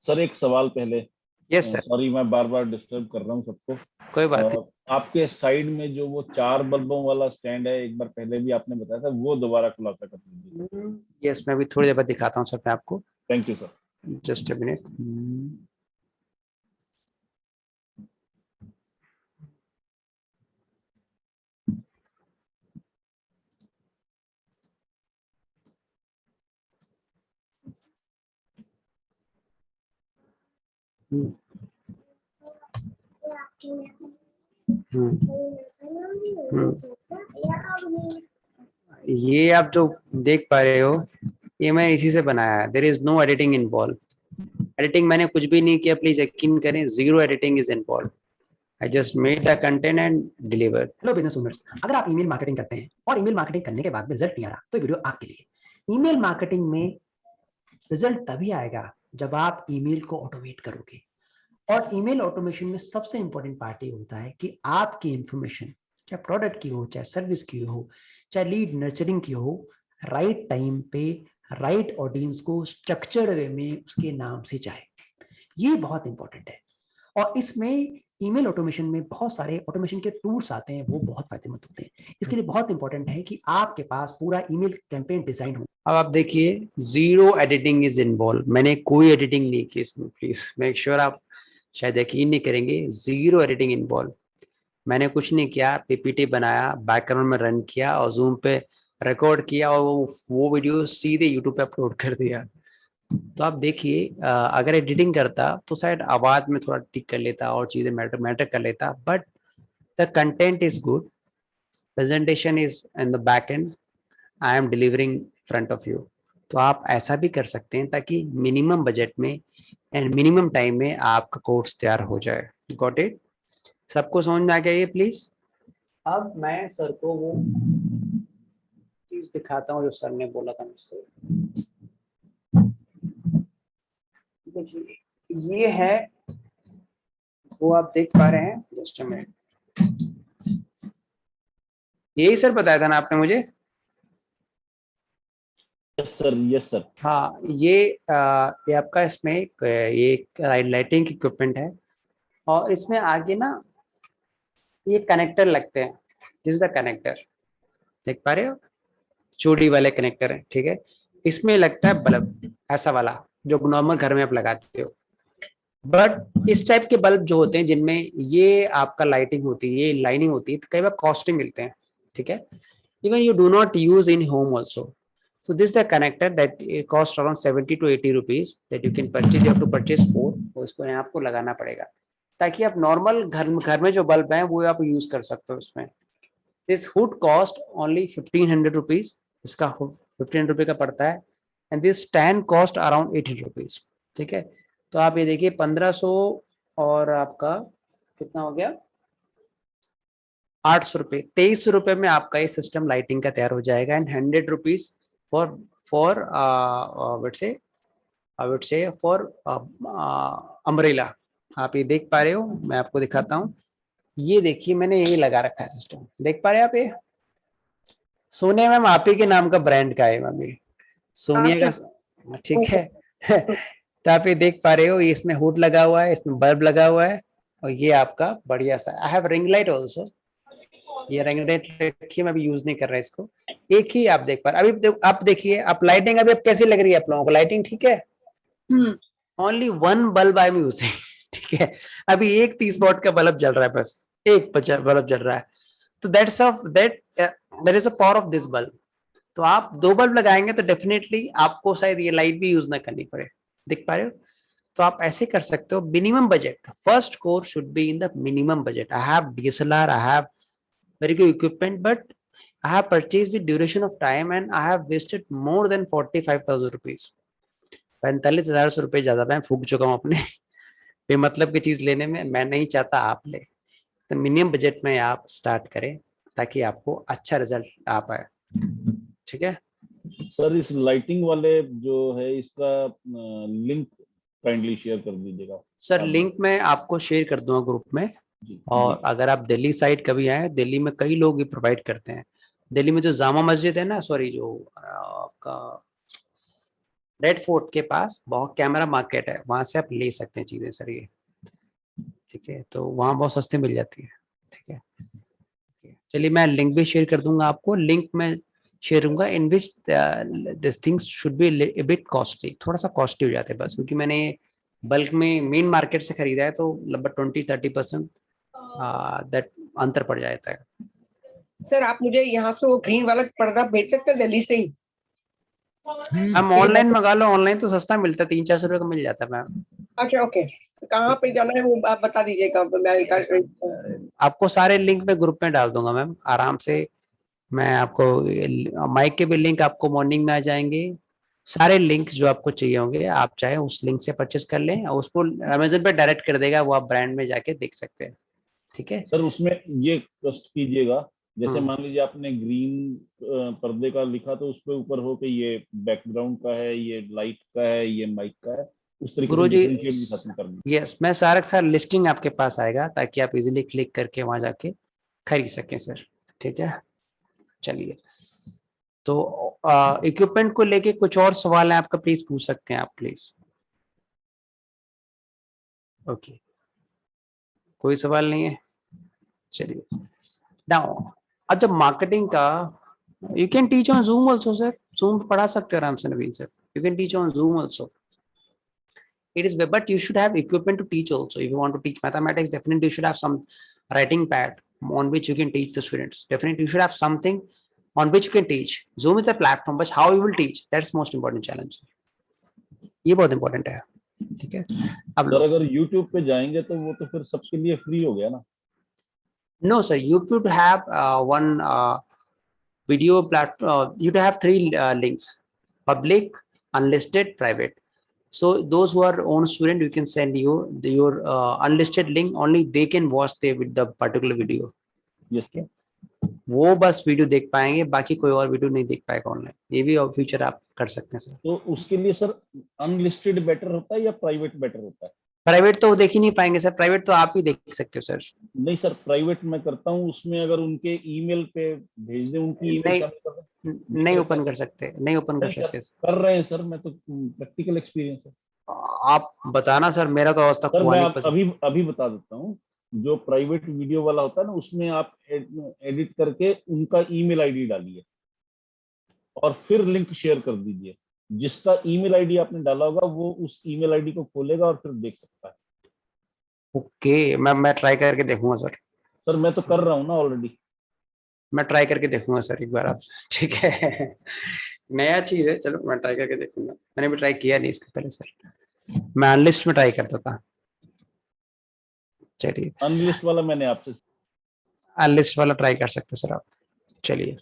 सर एक सवाल पहले, यस सर, सॉरी मैं बार बार डिस्टर्ब कर रहा हूँ सबको, कोई बात नहीं। आपके साइड में जो वो 4 बल्बों वाला स्टैंड है, एक बार पहले भी आपने बताया था, वो दोबारा खुलासा कर दीजिए। यस, मैं भी थोड़ी देर बाद दिखाता हूँ सर मैं आपको। Thank you sir. Just a minute. ये आप जो देख पा रहे हो, ये मैं इसी से बनाया है। There is no editing involve. Editing मैंने कुछ भी नहीं किया, प्लीज यकीन करें, zero editing is involve. I just made the content and deliver. Hello business owners, अगर आप ईमेल मार्केटिंग करते हैं और ईमेल मार्केटिंग करने के बाद में रिजल्ट नहीं आ रहा, तो वीडियो आपके लिए। ईमेल मार्केटिंग में रिजल्ट तभी आएगा जब आप ईमेल को ऑटोमेट करोगे। और ईमेल ऑटोमेशन में सबसे इंपॉर्टेंट पार्ट ये होता है कि आपकी इंफॉर्मेशन, चाहे प्रोडक्ट की हो, चाहे सर्विस की हो, चाहे लीड नर्चरिंग की हो, राइट टाइम पे राइट ऑडियंस को स्ट्रक्चर्ड वे में उसके नाम से जाए। ये बहुत इंपॉर्टेंट है। और इसमें ईमेल ऑटोमेशन में बहुत सारे ऑटोमेशन के टूल्स आते हैं, वो बहुत फायदेमंद होते हैं। इसके लिए बहुत इंपॉर्टेंट है कि आपके पास पूरा ईमेल कैंपेन डिजाइन हो। अब आप देखिए, जीरो एडिटिंग इज इन्वॉल्व। मैंने कोई एडिटिंग नहीं की इसमें, प्लीज मेक श्योर। आप शायद यकीन नहीं करेंगे, जीरो एडिटिंग इन्वॉल्व। मैंने कुछ नहीं किया, पीपीटी बनाया, बैकग्राउंड में रन किया और जूम पे रिकॉर्ड किया और वो वीडियो सीधे यूट्यूब पे अपलोड कर दिया। तो आप देखिए, अगर एडिटिंग करता तो शायद आवाज में थोड़ा टिक कर लेता और चीजें मैटर कर लेता, but the content is good, presentation is in the back and, I am delivering front of you. तो आप ऐसा भी कर सकते हैं ताकि मिनिमम बजट में एंड मिनिमम टाइम में आपका कोर्स तैयार हो जाए। Got it? सबको समझ में आ गया ये प्लीज? अब मैं सर को वो चीज दिखाता हूँ जो सर ने बोला था मुझसे। देखिए, ये है वो, आप देख पा रहे हैं, जस्ट अ मिनट। यही सर बताया था ना आपने मुझे? Yes sir, yes sir. हाँ, ये आपका इसमें ये लाइटिंग इक्विपमेंट है और इसमें आगे ना ये कनेक्टर लगते हैं। दिस इज द कनेक्टर, देख पा रहे हो, चूड़ी वाले कनेक्टर है, ठीक है। इसमें लगता है बल्ब, ऐसा वाला जो नॉर्मल घर में आप लगाते हो। बट इस टाइप के बल्ब जो होते हैं जिनमें ये आपका लाइटिंग होती है, ये लाइनिंग होती है, तो कई बार कॉस्टली मिलते हैं, ठीक है। Even you do not use in home also. So this is the connector that it costs around 70 to 80 rupees that you can purchase. You have to purchase 4. तो इसको यहाँ आपको लगाना पड़ेगा ताकि आप नॉर्मल घर में जो बल्ब है वो आप यूज कर सकते हो इसमें. This hood cost only 1500 rupees. इसका 1500 रुपये का पड़ता है. And this stand cost around 80 rupees. ठीक है, तो आप ये देखिए 1500 और आपका कितना हो गया 800 रुपये. 2300 रुपये में आपका ये सिस्टम लाइटिंग का तैयार हो जाएगा. And 100 rupees for umbrella. आप ये देख पा रहे हो, मैं आपको दिखाता हूँ. ये देखिए मैंने यही लगा रखा है सिस्टम, देख पा रहे हैं आप. ये सोनिया मैम आप ही के नाम का ब्रांड का है मैम, ये सोनिया का. ठीक है तो आप ये देख पा रहे हो, ये इसमें हुड लगा हुआ है, इसमें बल्ब लगा हुआ है, और ये आपका बढ़िया सा. I have ring light also. ये रिंग लाइट रखिए, मैं अभी यूज नहीं कर रहा इसको. एक ही आप देख पा रहे. अभी आप देखिए आप लाइटिंग अभी आप कैसी लग रही है आप लोगों को? लाइटिंग ठीक है? Only 1 bulb I am using. ठीक है, अभी एक 30 वॉट का बल्ब जल रहा है, बस एक बल्ब जल रहा है. तो that is a power of this bulb. तो आप 2 बल्ब लगाएंगे तो डेफिनेटली आपको शायद ये लाइट भी यूज ना करनी पड़े. देख पा रहे हो? तो आप ऐसे कर सकते हो. Minimum budget, first course should be in the minimum budget. I have DSLR, I have very good equipment, but I have purchased with duration of time and I have wasted more than 45,000 rupees. 45,000 रुपए ज्यादा मैं फूक चुका हूँ अपने बेमतलब की चीज लेने में. मैं नहीं चाहता आप ले. तो मिनिमम बजट में आप स्टार्ट करें ताकि आपको अच्छा रिजल्ट आ पाए. ठीक है सर, इस लाइटिंग वाले जो है इसका लिंक काइंडली शेयर कर दीजिएगा. सर. लिंक मैं आपको शेयर कर दूंगा ग्रुप में. और अगर आप दिल्ली साइड कभी आए, दिल्ली में कई लोग ये प्रोवाइड करते हैं. दिल्ली में जो जामा मस्जिद है ना, सॉरी जो आपका रेड फोर्ट के पास बहुत कैमरा मार्केट है, वहां से आप ले सकते हैं चीजें सर ये. ठीक है, तो वहाँ बहुत सस्ते मिल जाती है. ठीक है, चलिए मैं लिंक भी शेयर कर दूंगा आपको. लिंक में शेयर करूंगा in which this things should be a bit costly. थोड़ा सा कॉस्टली हो जाते हैं बस, क्योंकि मैंने बल्क में मेन मार्केट से खरीदा है, तो लगभग 20-30% दैट अंतर पड़ जाता है. सर आप मुझे यहाँ से वो ग्रीन वाला पर्दा भेज सकते हैं दिल्ली से ही? हम ऑनलाइन मंगा लो. ऑनलाइन तो सस्ता मिलता है, 300-400 रुपये का मिल जाता है मैम. अच्छा ओके, कहाँ पे जाना है वो आप बता दीजिएगा. आपको सारे लिंक में ग्रुप में डाल दूंगा मैम, आराम से. मैं आपको माइक के भी लिंक आपको मॉर्निंग में आ जाएंगे. सारे लिंक जो आपको चाहिए होंगे आप चाहे उस लिंक से परचेस कर लें, और उसको अमेजन पे डायरेक्ट कर देगा, वो आप ब्रांड में जाके देख सकते हैं. ठीक है सर, उसमें ये ट्रस्ट कीजिएगा, जैसे मान लीजिए आपने ग्रीन पर्दे का लिखा तो उसके ऊपर हो कि ये बैकग्राउंड का है, ये लाइट का है, ये माइक का है, उस तरीके से डिफरेंशिएट भी खत्म कर दें. यस, मैं सारा लिस्टिंग आपके पास आएगा ताकि आप इजीली क्लिक करके वहां जाके खरीद सकें सर. ठीक है, चलिए. तो इक्विपमेंट को लेके कुछ और सवाल है आपका, प्लीज पूछ सकते हैं आप प्लीज. ओके, कोई सवाल नहीं है. चलिए नाउ अब जब मार्केटिंग का, you can teach on Zoom also sir. Zoom पढ़ा सकते हो आराम से Naveen sir. You can teach on Zoom also. It is but you should have equipment to teach also. If you want to teach mathematics, definitely you should have some writing pad on which you can teach the students. Definitely you should have something on which you can teach. Zoom is a platform, but how you will teach, that's most important challenge. ये बहुत important है. ठीक है, अब sir अगर YouTube पे जाएंगे तो वो तो फिर सबके लिए फ्री हो गया ना? No sir, YouTube have one video platform. You have 3 links: public, unlisted, private. So those who are own student, you can send your unlisted link. Only they can watch with the particular video. Yes. Okay. वो बस video देख पाएंगे, बाकी कोई और video नहीं देख पाएगा ऑनलाइन. ये भी फ्यूचर आप कर सकते हैं सर. तो उसके लिए सर अनलिस्टेड बेटर होता है या प्राइवेट बेटर होता है? प्राइवेट तो वो देख ही नहीं पाएंगे सर. प्राइवेट तो आप ही देख सकते हो सर. नहीं सर, प्राइवेट मैं करता हूँ, उसमें अगर उनके ईमेल पे भेज दें, उनकी ईमेल नहीं ओपन कर सकते. नहीं ओपन कर सकते सर. कर रहे हैं सर, मैं तो प्रैक्टिकल एक्सपीरियंस है. आप बताना सर, मेरा तो अवस्था सर मैं अभी बता देता हूँ. जो प्राइवेट वीडियो वाला होता है ना, उसमें आप एडिट करके उनका ईमेल आईडी डालिए और फिर लिंक शेयर कर दीजिए. जिसका ईमेल आईडी आपने डाला होगा वो उस ईमेल आईडी को खोलेगा और फिर देख सकता है. ओके, मैं ट्राई करके देखूंगा सर. सर मैं तो कर रहा हूँ ना ऑलरेडी. मैं ट्राई करके देखूंगा सर एक बार आप, ठीक है। नया चीज है, चलो मैं ट्राई करके देखूंगा, मैंने भी ट्राई किया नहीं इसके पहले सर, मैं अनलिस्ट में ट्राई करता था। चलिए अनलिस्ट वाला मैंने आपसे अनलिस्ट वाला ट्राई कर सकते सर आप। चलिए,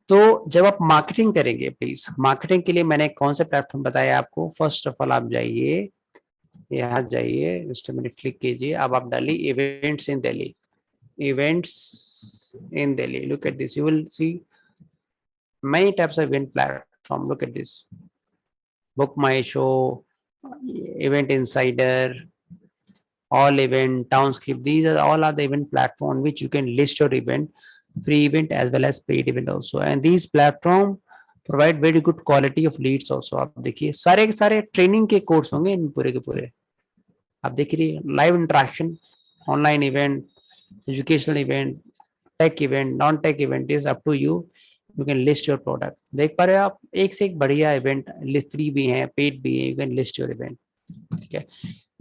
तो जब आप मार्केटिंग करेंगे, प्लीज मार्केटिंग के लिए मैंने कौन से प्लेटफॉर्म बताया आपको। फर्स्ट ऑफ ऑल आप जाइए, यहाँ जाइए, जस्ट मिनट क्लिक कीजिए, अब आप डालिए events in Delhi, events in Delhi. Look at this. You will see many types of event platform. Look at this. Book My Show, Event Insider, All Event, Townscript. These are all are the event platform on which you can list your event, free event as well as paid event also. And these platform provide very good quality of leads also. आप देखिए सारे के सारे training के course होंगे इन पूरे के पूरे। आप देखिए live interaction, online event, educational event, tech event, non-tech event is up to you. You can list your product. देख पा रहे हो आप, एक से एक बढ़िया इवेंट, फ्री भी है, पेड भी है, you can list your event. ठीक है,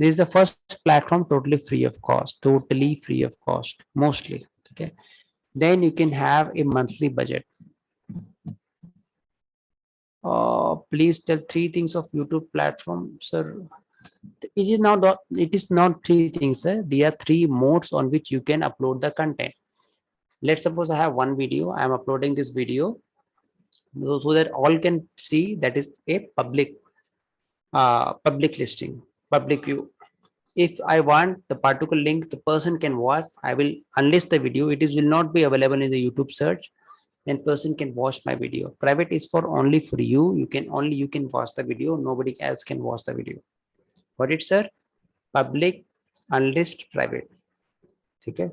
this is the first platform totally free of cost, totally free of cost, mostly. Okay, then you can have a monthly budget. Please tell 3 things of YouTube platform, sir. It is not 3 things, sir. There are 3 modes on which you can upload the content. Let's suppose I have one video, I am uploading this video so that all can see. That is a public listing, public view. If I want the particular link the person can watch, I will unlist the video. It will not be available in the YouTube search, and person can watch my video. Private is for only for you. You can watch the video. Nobody else can watch the video. What it, sir? Public, unlist, private. ठीक है,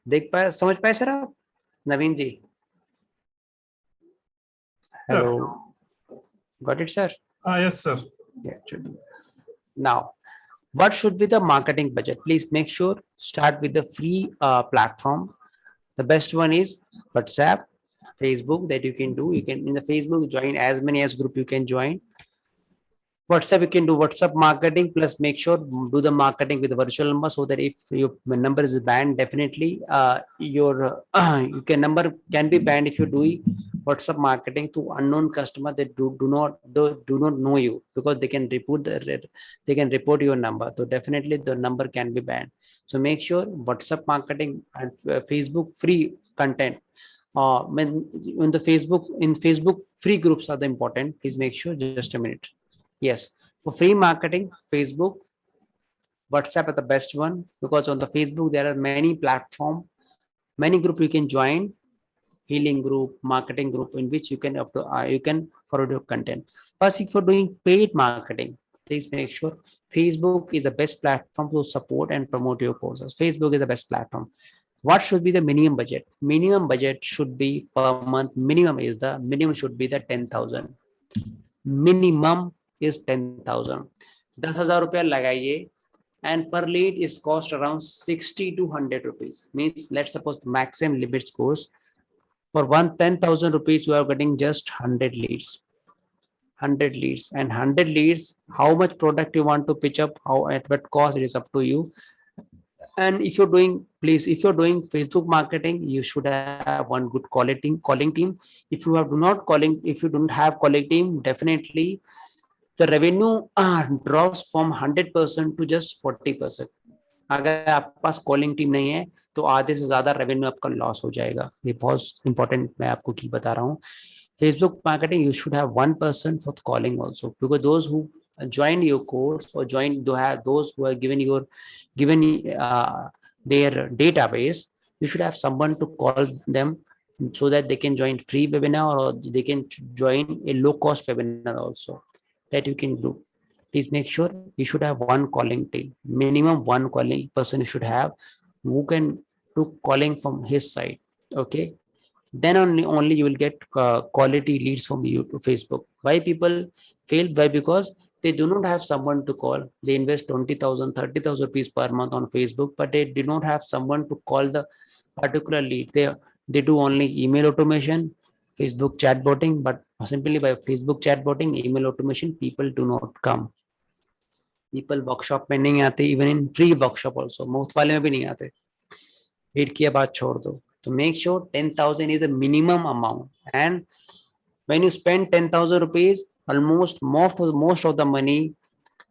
देख पाए, समझ पाए sir आप? Naveen ji, hello, got it sir? Yes, sir. Yeah. Now, what should be the marketing budget? Please make sure start with the free platform. The best one is WhatsApp, Facebook, that you can do. You can in the Facebook join as many as group you can join. WhatsApp, you can do WhatsApp marketing, plus make sure do the marketing with a virtual number, so that if your number is banned, definitely your number can be banned if you do WhatsApp marketing to unknown customer that do not know you, because they can report your number. So definitely the number can be banned. So make sure WhatsApp marketing and Facebook free content. When in Facebook free groups are the important. Please make sure. Just a minute. Yes, for free marketing, Facebook, WhatsApp are the best one, because on the Facebook there are many platform, many group you can join, healing group, marketing group, in which you can forward your content. First, if you're doing paid marketing, please make sure Facebook is the best platform to support and promote your courses. Facebook is the best platform. What should be the minimum budget? Minimum budget should be per month. Minimum should be the 10,000. Minimum is 10,000. 10,000 रुपया लगाइए, and per lead is cost around 60 to 100 rupees. Means let's suppose the maximum limits course for 10,000 rupees you are getting just 100 leads. 100 leads, and 100 leads, how much product you want to pitch up, how at what cost, it is up to you. And if you're doing Facebook marketing, you should have one good calling team. If you don't have calling team, definitely the revenue drops from 100% to just 40%. अगर आपके पास calling team नहीं है तो आधे से ज्यादा revenue आपका loss हो जाएगा। ये बहुत इंपॉर्टेंट मैं आपको की बता रहा हूँ। Facebook marketing, you should have one person for calling also, because those who join your course or those who are given their database, you should have someone to call them so that they can join free webinar, or they can join a low cost webinar also, that you can do. Please make sure you should have one calling team, minimum one calling person you should have, who can do calling from his side. Okay, then only you will get quality leads from you to Facebook. Why people fail? Why? Because they do not have someone to call. They invest 20,000, 30,000 rupees per month on Facebook, but they do not have someone to call the particular lead. They do only email automation, Facebook chatbotting, but simply by Facebook chatbotting, email automation, people do not come. People workshop में नहीं आते, even in free workshop also, मुफ्त वाले में भी नहीं आते। Hit किया बात छोड़ दो। So make sure 10,000 is the minimum amount. And when you spend 10,000 rupees, almost most of the money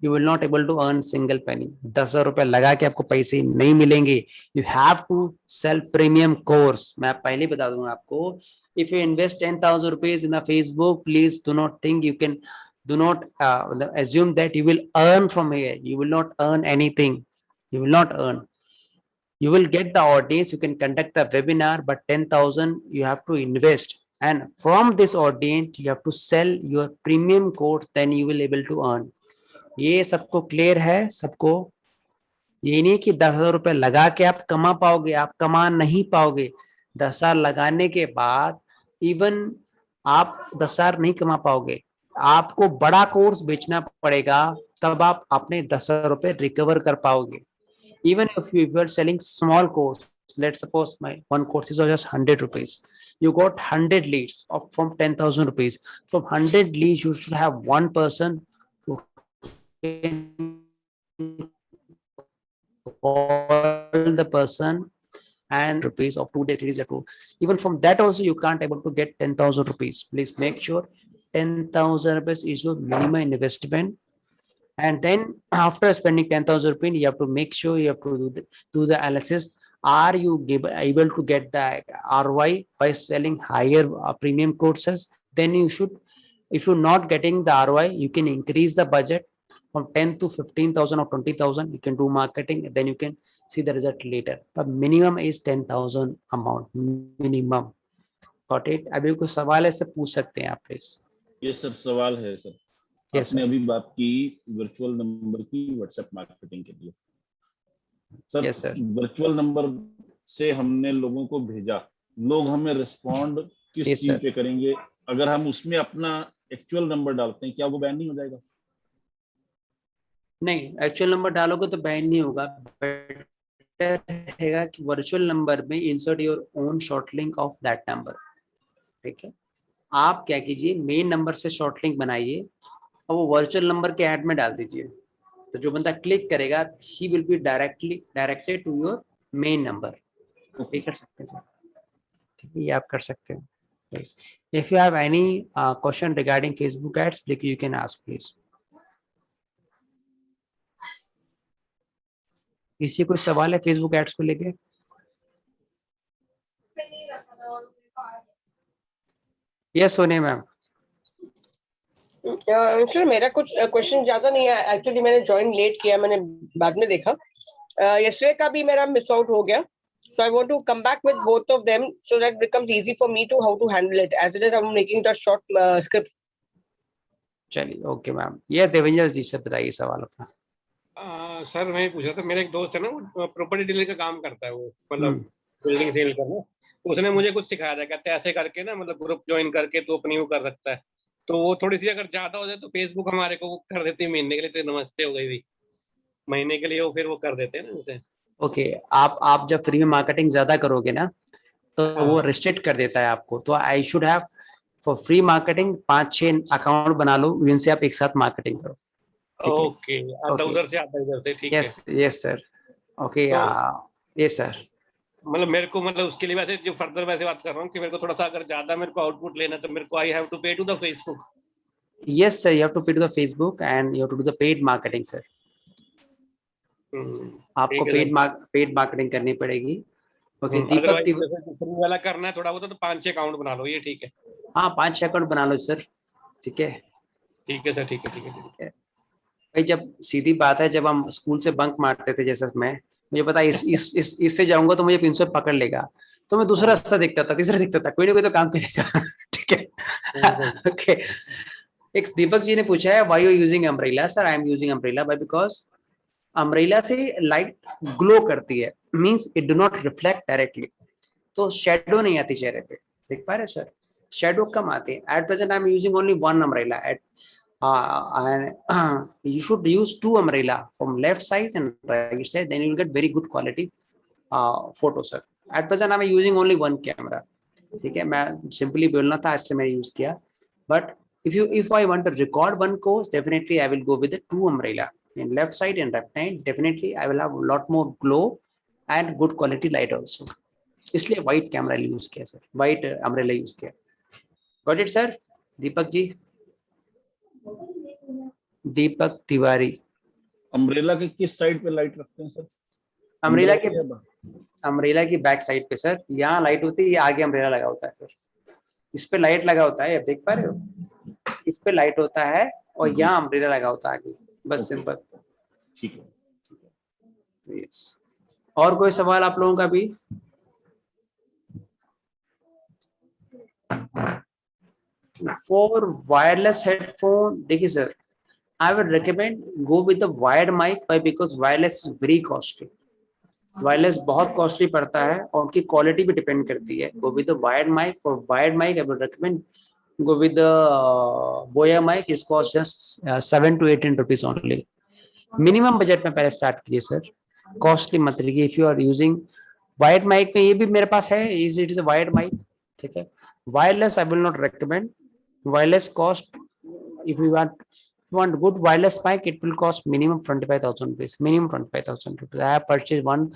you will not able to earn single penny. 10,000 रुपए लगा के आपको पैसे नहीं मिलेंगे. You have to sell premium course. मैं पहले बता दूंगा आपको. If you invest 10,000 rupees in a Facebook, please do not think you can, do not assume that you will earn from here. You will not earn anything. You will not earn. You will get the audience. You can conduct a webinar, but 10,000 you have to invest. And from this audience, you have to sell your premium course. Then you will able to earn. ये सबको clear है सबको? ये नहीं कि 10,000 रुपए लगा के आप कमा पाओगे, आप कमा नहीं पाओगे. 10,000 लगाने के बाद इवन आप 10,000 नहीं कमा पाओगे. आपको बड़ा कोर्स बेचना पड़ेगा, तब आप अपने 10,000 रुपए रिकवर कर पाओगे. Even if you are selling small course, let's suppose my one course is just 100 rupees. You got 100 leads from 10,000 rupees. From 100 leads, you should have one person who can call the person and rupees of 2 days ago. Even from that also you can't able to get 10,000 rupees. Please make sure 10,000 rupees is your minimum investment. And then after spending 10,000 rupees, you have to make sure you have to do the analysis. Are you able to get the ROI by selling higher premium courses? Then you should, if you're not getting the ROI, you can increase the budget from 10 to 15,000 or 20,000. You can do marketing, then you can see the result later. But minimum is 10,000 amount, minimum. Got it? अभी कोई सवाल ऐसे पूछ सकते हैं आप please. ये sir सवाल है सर. Yes, आपने अभी बात की वर्चुअल नंबर की व्हाट्सएप मार्केटिंग के लिए. Sir Yes, sir. Virtual number से हमने लोगों को भेजा, लोग हमें रिस्पॉन्ड किस Yes, चीज sir. पे करेंगे? अगर हम उसमें अपना एक्चुअल नंबर डालते हैं, क्या वो बैन नहीं हो जाएगा? नहीं, एक्चुअल नंबर डालोगे तो बैन नहीं होगा. बेटर रहेगा कि वर्चुअल नंबर में insert your own short link of that number. ठीक है, आप क्या कीजिए, मेन नंबर से शॉर्ट लिंक बनाइए और वो वर्चुअल नंबर के ऐड में डाल दीजिए. तो जो बंदा क्लिक करेगा, he will be directed to your main number. ये कर सकते हैं सर. ठीक है, ये आप कर सकते हैं. Please if you have any question regarding Facebook ads, please you can ask please. किसी कोई सवाल है फेसबुक एड्स को लेके? Yes Sonia ma'am. सर मेरा कुछ क्वेश्चन ज्यादा नहीं है. एक्चुअली मैंने ज्वाइन लेट किया, मैंने बाद में देखा. यस्टरडे का भी मेरा मिस आउट हो गया. So I want to come back with both of them so that it becomes easy for me to how to handle it. As it is, I'm making the short script. चलिए okay ma'am. ये देवेंद्र जी से बताइए सवाल अपना. Sir मैं पूछ रहा था, मेरा एक दोस्त है ना, वो प्रॉपर्टी डीलर का काम करता है, वो मतलब बिल्डिंग सेल करना. उसने मुझे कुछ सिखाया था, कहते ऐसे करके ना, मतलब ग्रुप ज्वाइन करके तो अपनी वो कर सकता है. तो वो थोड़ी सी अगर ज्यादा हो जाए तो फेसबुक हमारे को वो कर देती है महीने के लिए. तो नमस्ते हो गई थी महीने के लिए, वो फिर वो कर देते हैं ना उसे. ओके, आप जब फ्री में मार्केटिंग ज्यादा करोगे ना, तो वो रिस्ट्रिक्ट कर देता है आपको. तो I should have for free marketing 5-6 account बना लो, जिनसे आप एक साथ मार्केटिंग करो. ओके, आता उधर से आता इधर से. ठीक है. Yes sir. Okay, yes sir. मतलब मेरे को, मतलब उसके लिए वैसे जो फर्दर वैसे बात कर रहा हूँ कि मेरे को थोड़ा सा अगर ज्यादा मेरे को आउटपुट लेना है तो मेरे को I have to pay to the Facebook. Yes sir, you have to pay to the Facebook and you have to do the paid marketing sir. आपको पेड मार्केटिंग करनी पड़ेगी. ओके, दीपक वाला करना है थोड़ा बहुत तो 5-6 अकाउंट बना लो. ये ठीक है? हाँ, 5-6 अकाउंट बना लो सर. ठीक है. ठीक है सर. ठीक है. ठीक है. ठीक है भाई, जब सीधी बात है, जब हम स्कूल से बंक मारते थे, जैसे मैं, मुझे पता इससे जाऊंगा तो मुझे प्रिंसिपल पकड़ लेगा, तो मैं दूसरा रास्ता देखता था, तीसरा देखता था, कोई ना कोई तो काम करेगा. ठीक है. ओके, एक दीपक जी ने पूछा है, why you using umbrella? Sir, I am using umbrella by because umbrella से लाइट ग्लो करती है, means it do not reflect directly, तो शेडो नहीं आती चेहरे पे. देख पा रहे सर, शेडो कम आती है. At present I am using only one umbrella. and you should use 2 umbrella from left side and right side, then you will get very good quality photos sir. At present I'm using only one camera. ठीक है, मैं simply बोलना था इसलिए मैंने use किया. But if I want to record one course, definitely I will go with the 2 umbrella in left side and right side. Definitely I will have a lot more glow and good quality light also. इसलिए white camera use किया sir, white umbrella use किया। Got it sir? Deepak ji, Deepak Tiwari. Umbrella के किस side पे light रखते हैं sir? Umbrella अंदर के, या बाहर? अम्ब्रेला की बैक साइड पे सर, यहाँ लाइट होती है, ये आगे अम्ब्रेला लगा होता है सर। इस पे लाइट लगा होता है, आप देख पा रहे हो, इस पे लाइट होता है और यहाँ अम्ब्रेला लगा होता है आगे, बस सिंपल। ठीक है। यस, और कोई सवाल आप लोगों का भी? फॉर वायरलेस हेडफोन, देखिए sir, I would recommend go with the wired mic, why? Because wireless is very costly. Wireless बहुत costly पड़ता है और उनकी quality भी depend करती है। Go with the wired mic. For wired mic, I would recommend go with the Boya mic. It costs just 7 to 18 rupees only. Minimum budget में पहले start कीजिए sir. Costly मत लीजिए। If you are using wired mic में, ये भी मेरे पास है, it is a wired mic, ठीक है। Wireless I will not recommend. Wireless cost, if you want good wireless mic, it will cost minimum 25,000 rupees. Minimum 25,000 rupees. I have purchased one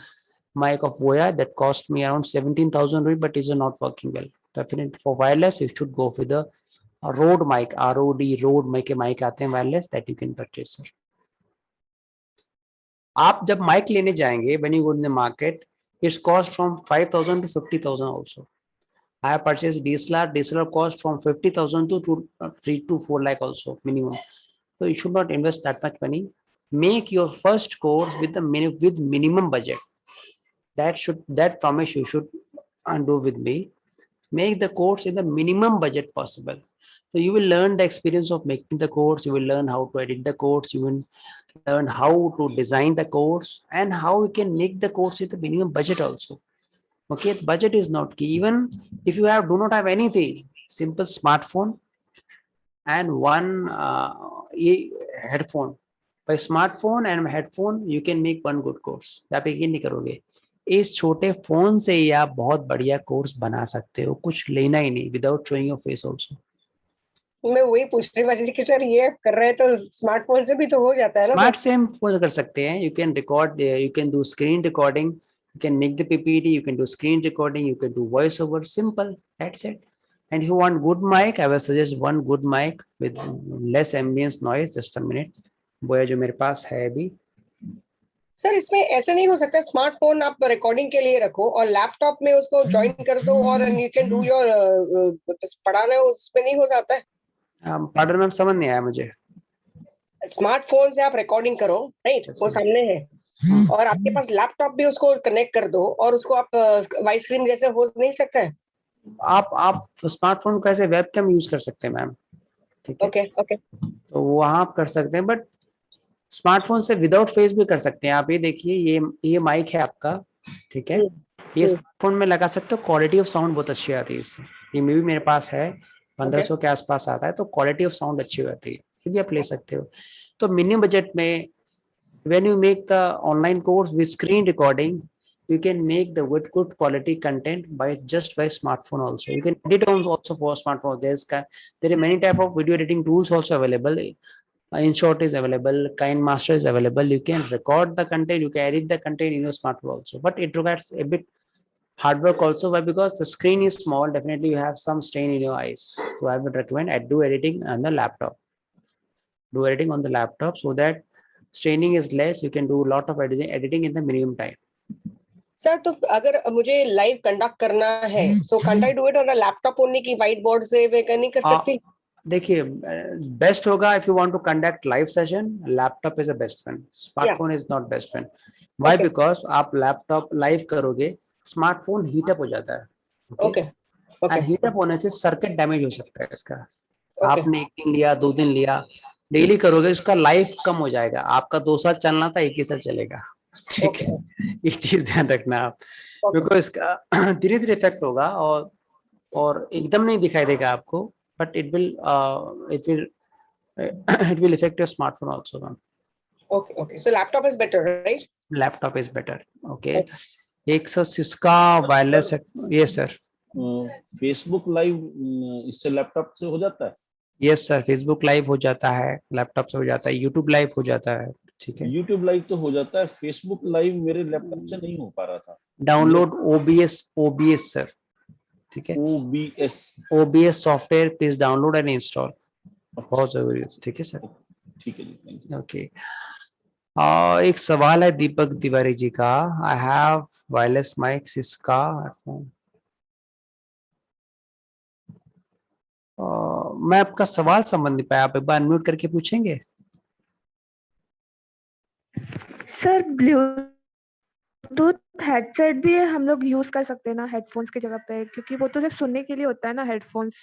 mic of Voya that cost me around 17,000 rupees, but is not working well. Definitely for wireless, you should go with the Rode mic, ROD, Rode mic के mic आते हैं wireless, that you can purchase sir. आप जब mic लेने जाएंगे, when you go in the market, it's cost from 5,000 to 50,000 also. I have purchased DSLR cost from 50,000 to 3 to 4 lakh also minimum. So you should not invest that much money. Make your first course with minimum budget. That promise you should do with me. Make the course in the minimum budget possible. So you will learn the experience of making the course. You will learn how to edit the course. You will learn how to design the course and how you can make the course with the minimum budget also. Okay, the budget is not key. Even if you do not have anything, simple smartphone and one headphone. By smartphone and headphone, you can make one good course. आप यकीन नहीं करोगे, इस छोटे phone से ही आप बहुत बढ़िया कोर्स बना सकते हो, कुछ लेना ही नहीं, without showing your face also. मैं वही पूछने वाली थी कि सर ये कर रहे हैं तो स्मार्टफोन से भी तो हो जाता है ना? स्मार्ट से हम फोन कर सकते हैं। You can record, you can do screen recording, you can make the PPT, you can do screen recording, you can do voiceover, simple, that's it. And if you want good mic, I will suggest one good mic with less ambience noise. Just a minute, वो है जो मेरे पास है अभी। Sir इसमें ऐसे नहीं हो सकता, स्मार्टफोन आप रिकॉर्डिंग के लिए रखो और लैपटॉप में उसको ज्वाइन कर दो और यू कैन डू योर पढ़ाना, उसमें नहीं हो जाता है? पार्डन मैम, समझ नहीं आया मुझे। स्मार्टफोन से आप रिकॉर्डिंग करो, राइट, वो सामने है, और आपके पास लैपटॉप भी उसको कनेक्ट कर दो और उसको आप वाइड स्क्रीन जैसे हो नहीं सकता है? आप स्मार्टफोन को ऐसे वेबकैम यूज कर सकते हैं मैम, ठीक है? ओके ओके, तो वहां आप कर सकते हैं, बट स्मार्टफोन से विदाउट फेस भी कर सकते हैं आप। ये देखिए, ये माइक है आपका, ठीक है, ये स्मार्टफोन में लगा सकते हो। क्वालिटी ऑफ साउंड बहुत अच्छी आती है इससे। ये भी मेरे पास है, 1500 के आसपास आता है, तो क्वालिटी ऑफ साउंड अच्छी होती है, ये भी आप ले सकते हो। तो मिनिमम बजट में when you make the online course with screen recording, you can make the good quality content by smartphone also. You can edit also for smartphone. There are many type of video editing tools also available. InShot is available, KineMaster is available. You can record the content, you can edit the content in your smartphone also, but it requires a bit hard work also. Why? Because the screen is small, definitely you have some strain in your eyes. So I would recommend do editing on the laptop. Do editing on the laptop so that straining is less. You can do a lot of editing in the minimum time. Sir तो अगर मुझे live conduct करना है, so can't I do it on a laptop only कि white board से मैं नहीं कर सकती? देखिए, बेस्ट होगा if you want to conduct live session, laptop is the best one. Smartphone is not best one. Why? Because आप laptop live करोगे, स्मार्टफोन हीट अप हो जाता है, okay okay, and heat up होने से सर्किट डैमेज हो सकता है इसका। आपने 1 दिन लिया, 2 दिन लिया, डेली करोगे, उसका लाइफ कम हो जाएगा। आपका 2 साल चलना था, 1 ही साल चलेगा, ठीक है? ये चीज ध्यान रखना आप, क्योंकि इसका धीरे धीरे इफेक्ट होगा और एकदम नहीं दिखाई देगा आपको, but it will effect your smartphone also ma'am. Okay okay, so laptop is better, right? Laptop is better, okay. एक सौ सिस्का वायरलेस है, ये सर। फेसबुक लाइव इससे लैपटॉप से हो जाता है? यस सर, फेसबुक लाइव हो जाता है, लैपटॉप से हो जाता है, यूट्यूब लाइव हो जाता है, ठीक है, यूट्यूब लाइव तो हो जाता है, फेसबुक लाइव मेरे लैपटॉप से नहीं हो पा रहा था। डाउनलोड ओबीएस सर, ठीक है, OBS। OBS software please download and install, बहुत जरूरी है, ठीक है सर। ठीक है जी, थैंक यू। ओके, एक सवाल है दीपक तिवारी जी का, आई हैव वायरलेस माइक्स इसका मैं आपका सवाल समझ नहीं पाया, आप एक बार अनम्यूट करके पूछेंगे। सर ब्लूटूथ हेडसेट भी हम लोग यूज कर सकते हैं ना हेडफोन्स की जगह पे, क्योंकि वो तो सिर्फ सुनने के लिए होता है ना हेडफोन्स।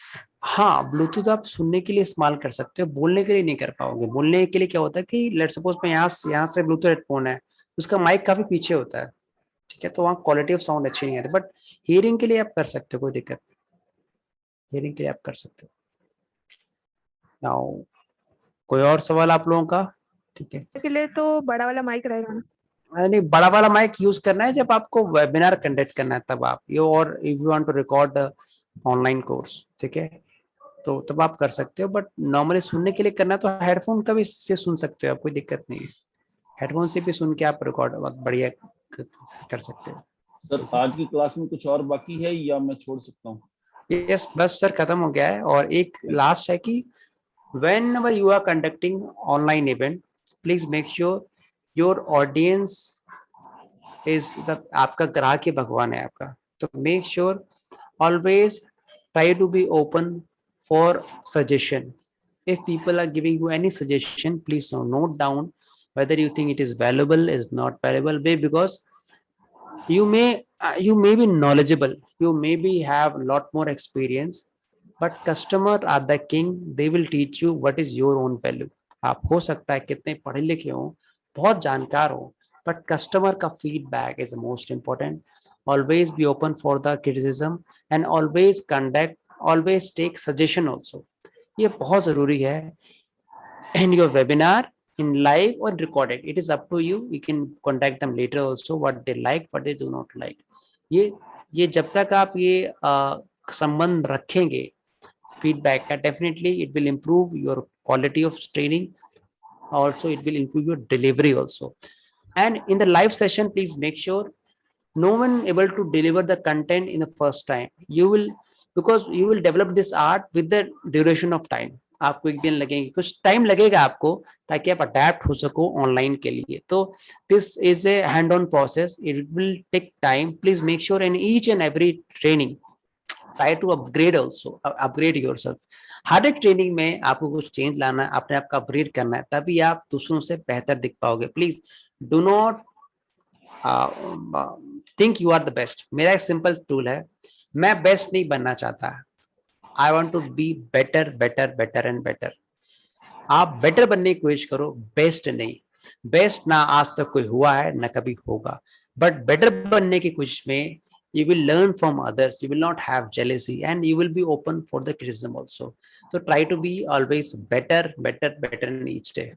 हाँ, ब्लूटूथ आप सुनने के लिए इस्तेमाल कर सकते हो, बोलने के लिए नहीं कर पाओगे। बोलने के लिए क्या होता है कि लेट सपोज मैं यहाँ से ब्लूटूथ हेडफोन है, उसका माइक काफी पीछे होता है, ठीक है, तो वहाँ क्वालिटी ऑफ साउंड अच्छी नहीं आती, बट हियरिंग के लिए आप कर सकते हो, कोई दिक्कत नहीं, हियरिंग के लिए आप कर सकते हो। नाउ कोई और सवाल आप लोगों का? ठीक है, के लिए तो बड़ा वाला माइक रहेगा ना? नहीं, बड़ा वाला माइक यूज करना है जब आपको वेबिनार कंडक्ट करना है तब आप ये, और if you want to record online course, ठीक है, तो तब आप कर सकते हो, बट नॉर्मली सुनने के लिए करना है तो हेडफोन का भी से सुन सकते हो आप, कोई दिक्कत नहीं है, हेडफोन से भी सुन के आप रिकॉर्ड बहुत बढ़िया कर सकते हो। सर आज की क्लास में कुछ और बाकी है या मैं छोड़ सकता हूँ? यस, बस सर खत्म हो गया है, और एक लास्ट है कि whenever you are conducting online event, please make sure your audience is the आपका ग्राहक ही भगवान है आपका, तो make sure always try to be open for suggestion. If people are giving you any suggestion, please note down whether you think it is valuable, is not valuable, because you may be knowledgeable, you maybe have a lot more experience, but customer are the king, they will teach you what is your own value. आप हो सकता है कितने पढ़े लिखे हो, बहुत जानकार हो, बट कस्टमर का feedback is most important. Always be open for the criticism and always conduct, always take suggestion also, ये बहुत जरूरी है in your webinar, in live or recorded. It is up to you, you can contact them later also what they like, what they do not like. ये जब तक आप ये संबंध रखेंगे फीडबैक का, definitely it will improve your quality of training, also it will improve your delivery also. And in the live session, please make sure no one able to deliver the content in the first time. You will, because you will develop this art with the duration of time. आपको एक दिन लगेंगे, कुछ time लगेगा आपको, ताकि आप adapt हो सको ऑनलाइन के लिए, तो this is a hand on process, it will take time. Please make sure in each and every training try to upgrade also, upgrade yourself. हर एक ट्रेनिंग में आपको कुछ चेंज लाना है, अपने आप का अपग्रेड करना है, तभी आप दूसरों से बेहतर दिख पाओगे। Please do not think you are the best. मेरा एक सिंपल टूल है, मैं बेस्ट नहीं बनना चाहता, I want to be better better better and better. आप बेटर बनने की कोशिश करो, बेस्ट नहीं। बेस्ट ना आज तक कोई हुआ है ना कभी होगा, बट बेटर बनने की कोशिश में you will learn from others, you will not have jealousy, and you will be open for the criticism also. So try to be always better in each day.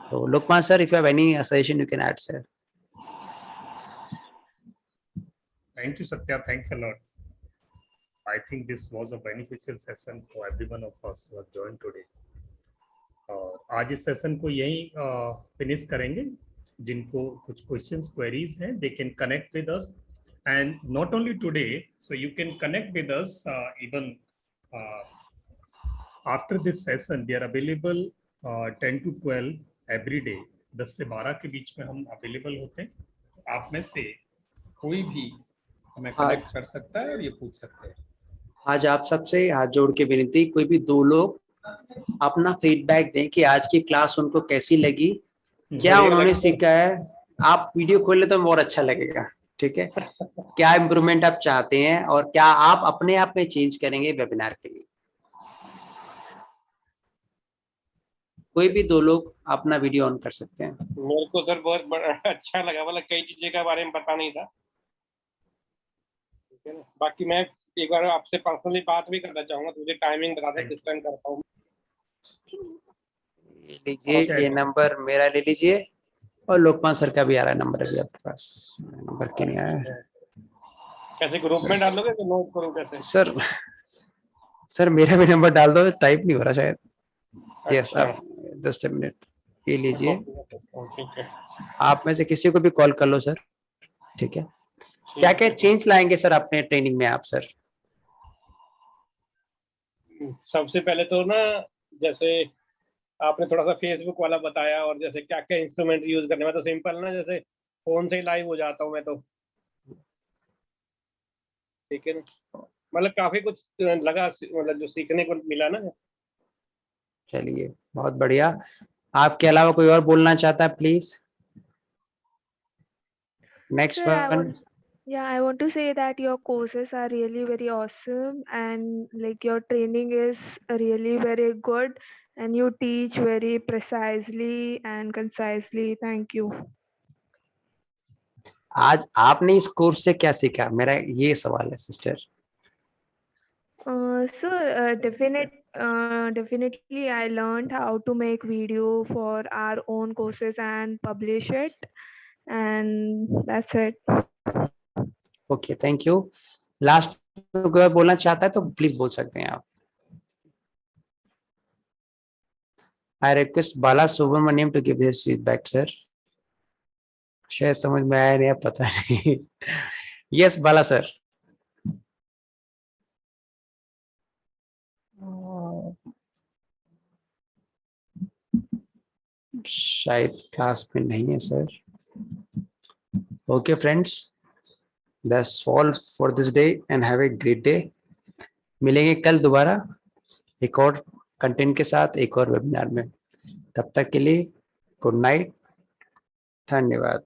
So Lokman sir, if you have any suggestion you can add, sir. Thank you, Satya. Thanks a lot. I think this was a beneficial session for every one of us who have joined today. आज इस session को यहीं finish करेंगे। जिनको कुछ questions queries हैं, they can connect with us. And not only today, so you can connect with us even after this session. We are available 10 to 12 every day. 10 से 12 के बीच में हम अवेलेबल होते हैं। आप में से कोई भी हमें कनेक्ट कर सकता है और ये पूछ सकते हैं। आज आप सबसे हाथ जोड़ के विनती, कोई भी 2 लोग अपना फीडबैक दें कि आज की क्लास उनको कैसी लगी, क्या उन्होंने सीखा है। आप वीडियो खोल ले तो और अच्छा लगेगा, ठीक है। क्या इम्प्रूवमेंट आप चाहते हैं और क्या आप अपने आप में चेंज करेंगे वेबिनार के लिए। कोई भी 2 लोग अपना वीडियो ऑन कर सकते हैं। मेरे को सर बहुत अच्छा लगा, मतलब कई चीजें के बारे में पता नहीं था, ठीक है ना। बाकी मैं एक बार आपसे पर्सनली बात भी करना चाहूंगा, तो मुझे टाइमिंग बता दें किस टाइम करता हूँ। लीजिए ये नंबर मेरा ले लीजिए, और लोकपाल सर का भी आ रहा है नंबर, अभी आपके पास नंबर क्यों नहीं आया है? कैसे ग्रुप में डालोगे कि नोट करूं कैसे? सर मेरा भी नंबर डाल दो, टाइप नहीं हो रहा शायद। यस, अब 10 मिनट ये लीजिए, ठीक है, आप में से किसी को भी कॉल कर लो सर, ठीक है। क्या क्या चेंज लाएंगे सर अपने ट्रेनिंग में आप सर? सबसे पहले तो ना, जैसे आपने थोड़ा सा फेसबुक वाला बताया, और जैसे क्या क्या इंस्ट्रूमेंट यूज करने में, तो सिंपल ना, जैसे फोन से ही लाइव हो जाता हूँ मैं तो, ठीक है ना। मतलब काफी कुछ लगा, मतलब जो सीखने को मिला ना। चलिए बहुत बढ़िया। आपके अलावा कोई और बोलना चाहता है please? Next Sir, one. I want to say that your courses are really very awesome, and like your training is really very good, and you teach very precisely and concisely. Thank you. आज आपने इस course से क्या सीखा, मेरा ये सवाल है sister. Definitely, I learned how to make video for our own courses and publish it, and that's it. Okay thank you. Last कोई और बोलना चाहता है तो प्लीज बोल सकते हैं आप। I request Bala Subramaniam to give this feedback sir. शायद समझ में आया नहीं, पता नहीं। Yes Bala sir. शायद क्लास में नहीं है sir. Okay friends, that's all for this day and have a great day. मिलेंगे कल दोबारा एक और कंटेंट के साथ, एक और वेबिनार में। तब तक के लिए गुड नाइट, धन्यवाद।